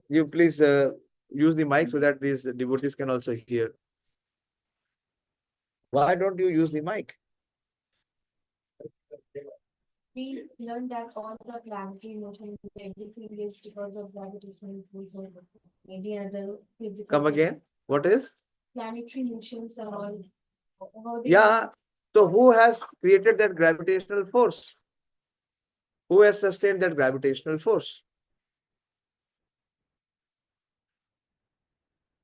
You please use the mic so that these devotees can also hear. Why don't you use the mic? We learned that all the planetary motion, everything is because of gravitational force or any other physical. Come again. What is? Planetary motions are all. how they- Yeah. So who has created that gravitational force? Who has sustained that gravitational force?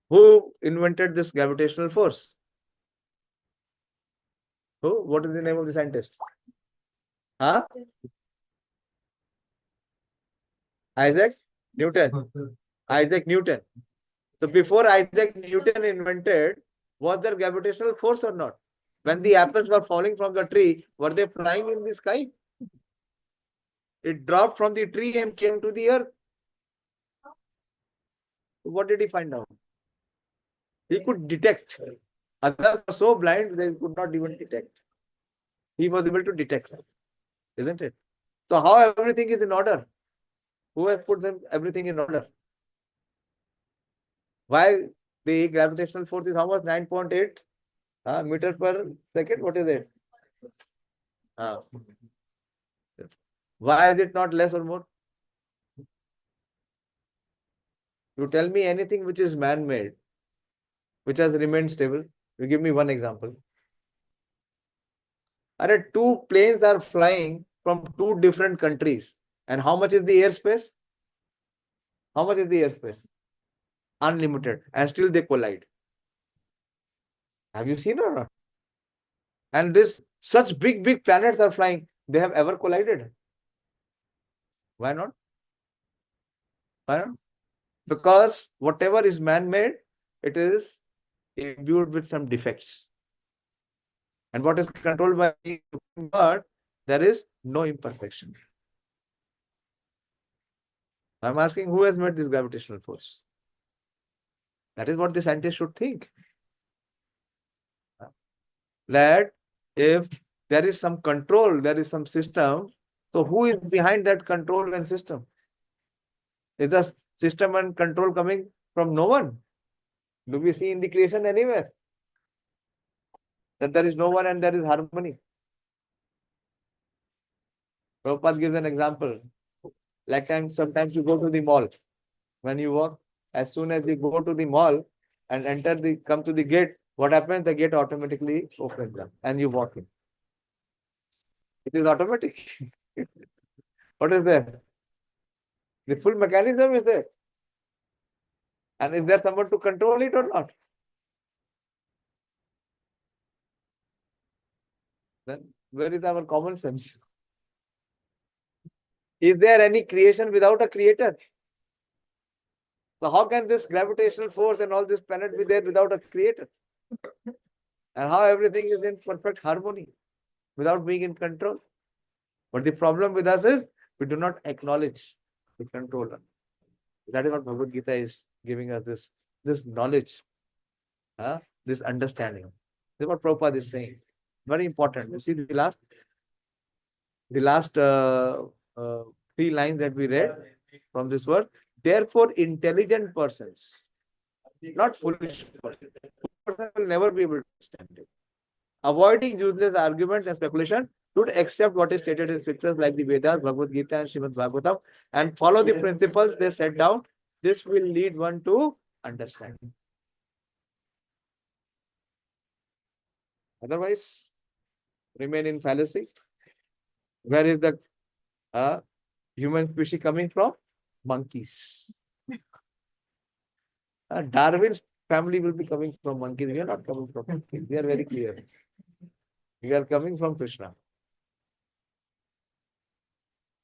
Who invented this gravitational force? Who? What is the name of the scientist? Huh? Isaac Newton. Isaac Newton. So before Isaac Newton invented, was there gravitational force or not? When the apples were falling from the tree, were they flying in the sky? It dropped from the tree and came to the earth. What did he find out? He could detect. Others were so blind they could not even detect. He was able to detect, isn't it? So how everything is in order? Who has put everything in order? Why the gravitational force is how much? 9.8 meter per second. What is it? Why is it not less or more? You tell me anything which is man-made, which has remained stable. You give me one example. Two planes are flying from two different countries. And how much is the airspace? How much is the airspace? Unlimited. And still they collide. Have you seen or not? And such big planets are flying. They have ever collided. Why not? Why not? Because whatever is man-made, it is imbued with some defects. And what is controlled by God, there is no imperfection. I'm asking, who has made this gravitational force? That is what the scientists should think. That if there is some control, there is some system, so who is behind that control and system? Is the system and control coming from no one? Do we see in the creation anywhere that there is no one and there is harmony? Prabhupada gives an example. Like sometimes you go to the mall. When you walk, as soon as you go to the mall and come to the gate, what happens? The gate automatically opens up and you walk in. It is automatic. What is there? The full mechanism is there. And is there someone to control it or not? Then where is our common sense? Is there any creation without a creator? So how can this gravitational force and all this planet be there without a creator? And how everything is in perfect harmony without being in control? But the problem with us is we do not acknowledge the controller. That is what Bhagavad Gita is giving us, this knowledge, this understanding. This is what Prabhupada is saying. Very important. You see the last 3 lines that we read from this word. Therefore, intelligent persons, not foolish persons, will never be able to understand it. Avoiding useless arguments and speculation, should accept what is stated in scriptures like the Vedas, Bhagavad Gita, and Srimad Bhagavatam, and follow the principles they set down. This will lead one to understanding. Otherwise, remain in fallacy. Where is the human species coming from? Monkeys. Darwin's family will be coming from monkeys. We are not coming from monkeys. We are very clear. We are coming from Krishna.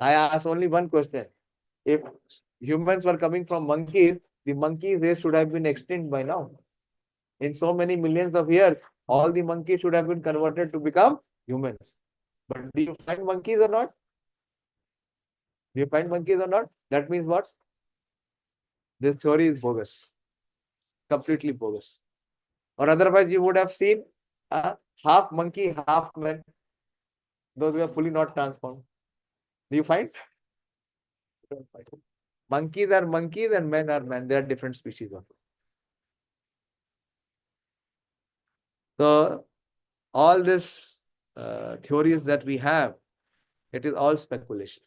I ask only one question. If humans were coming from monkeys, the monkey race should have been extinct by now. In so many millions of years, all the monkeys should have been converted to become humans. But do you find monkeys or not? Do you find monkeys or not? That means what? This theory is bogus. Completely bogus. Or otherwise you would have seen half monkey, half man. Those who are fully not transformed. Do you find? Monkeys are monkeys and men are men. They are different species of. So all this theories that we have, it is all speculation.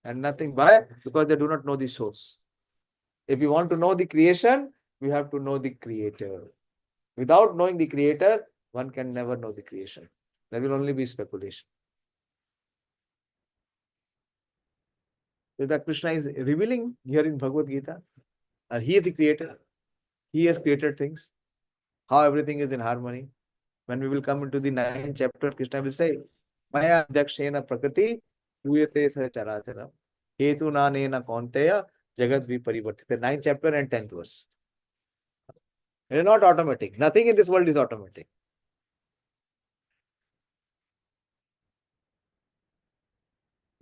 And nothing. Why? Because they do not know the source. If you want to know the creation, we have to know the creator. Without knowing the creator, one can never know the creation. There will only be speculation. So that Krishna is revealing here in Bhagavad Gita. And he is the creator. He has created things. How everything is in harmony. When we will come into the 9th chapter, Krishna will say, Maya Dakshena Prakriti Uyate Saracharachara Hetu Nanena Kaunteya Jagat Viparivartita. 9th chapter and 10th verse. It is not automatic. Nothing in this world is automatic.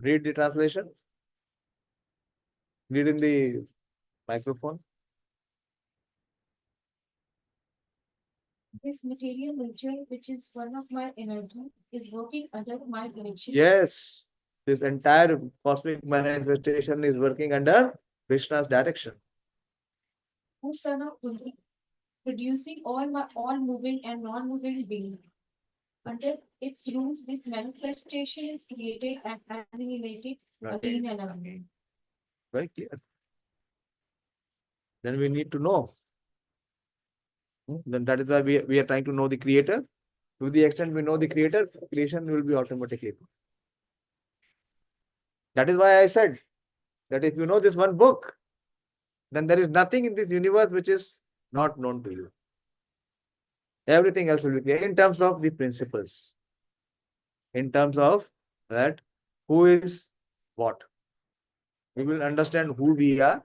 Read the translation. Read in the microphone. This material nature, which is one of my energy, is working under my direction. Yes. This entire cosmic manifestation is working under Krishna's direction. Who son of Kunti, producing all moving and non-moving beings. Under its rules, this manifestation is created and annihilated again and again. Very clear. Then we need to know. Then that is why we are trying to know the creator. To the extent we know the creator, creation will be automatically. That is why I said that if you know this one book, then there is nothing in this universe which is not known to you. Everything else will be clear in terms of the principles. In terms of that, who is what. We will understand who we are.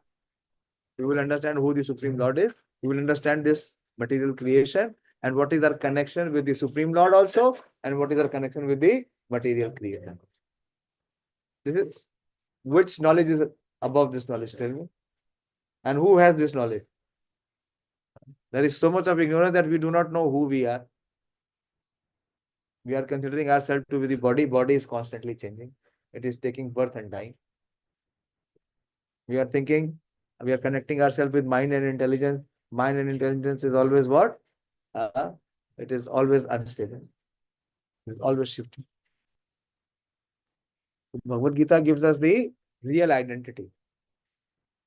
We will understand who the Supreme Lord is. We will understand this material creation and what is our connection with the Supreme Lord also, and what is our connection with the material creation. This is which knowledge is above this knowledge, tell me. And who has this knowledge? There is so much of ignorance that we do not know who we are. We are considering ourselves to be the body. Body is constantly changing. It is taking birth and dying. We are thinking, we are connecting ourselves with mind and intelligence. Mind and intelligence is always what? It is always unstable. It is always shifting. Bhagavad Gita gives us the real identity.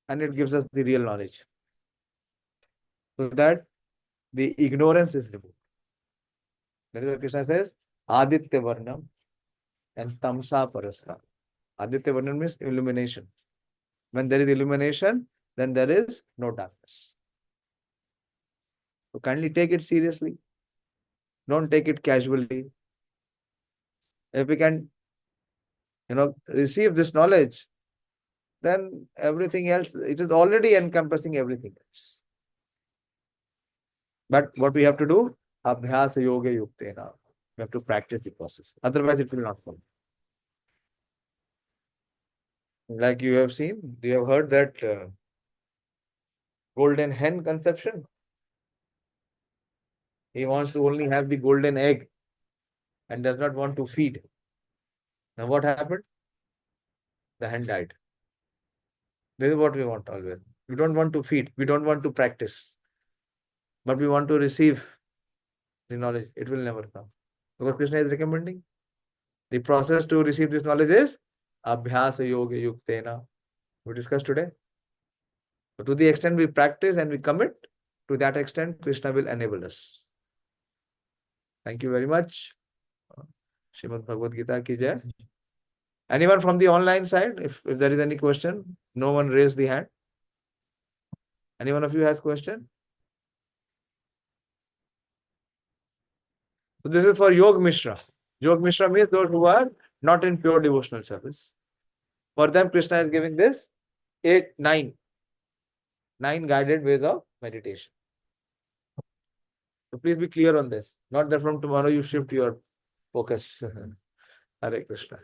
And it gives us the real knowledge. so that the ignorance is removed. That is what Krishna says, Aditya Varnam and Tamsa Parasta. Aditya Varnam means illumination. When there is illumination, then there is no darkness. So kindly take it seriously. Don't take it casually. If we can, receive this knowledge, then everything else, it is already encompassing everything else. But what we have to do, Abhyasa Yoga Yuktena. We have to practice the process. Otherwise, it will not come. Like you have seen, you have heard that golden hen conception. He wants to only have the golden egg and does not want to feed. Now what happened? The hen died. This is what we want always. We don't want to feed. We don't want to practice. But we want to receive the knowledge. It will never come. Because Krishna is recommending. The process to receive this knowledge is Abhyasa Yoga Yuktena. We discussed today. So to the extent we practice and we commit, to that extent Krishna will enable us. Thank you very much. Srimad Bhagavad Gita ki jai. Anyone from the online side? If there is any question, no one raised the hand. Any one of you has question? So this is for Yog Mishra. Yog Mishra means those who are not in pure devotional service. For them, Krishna is giving this 9 guided ways of meditation. So please be clear on this. Not that from tomorrow you shift your focus. Hare Krishna.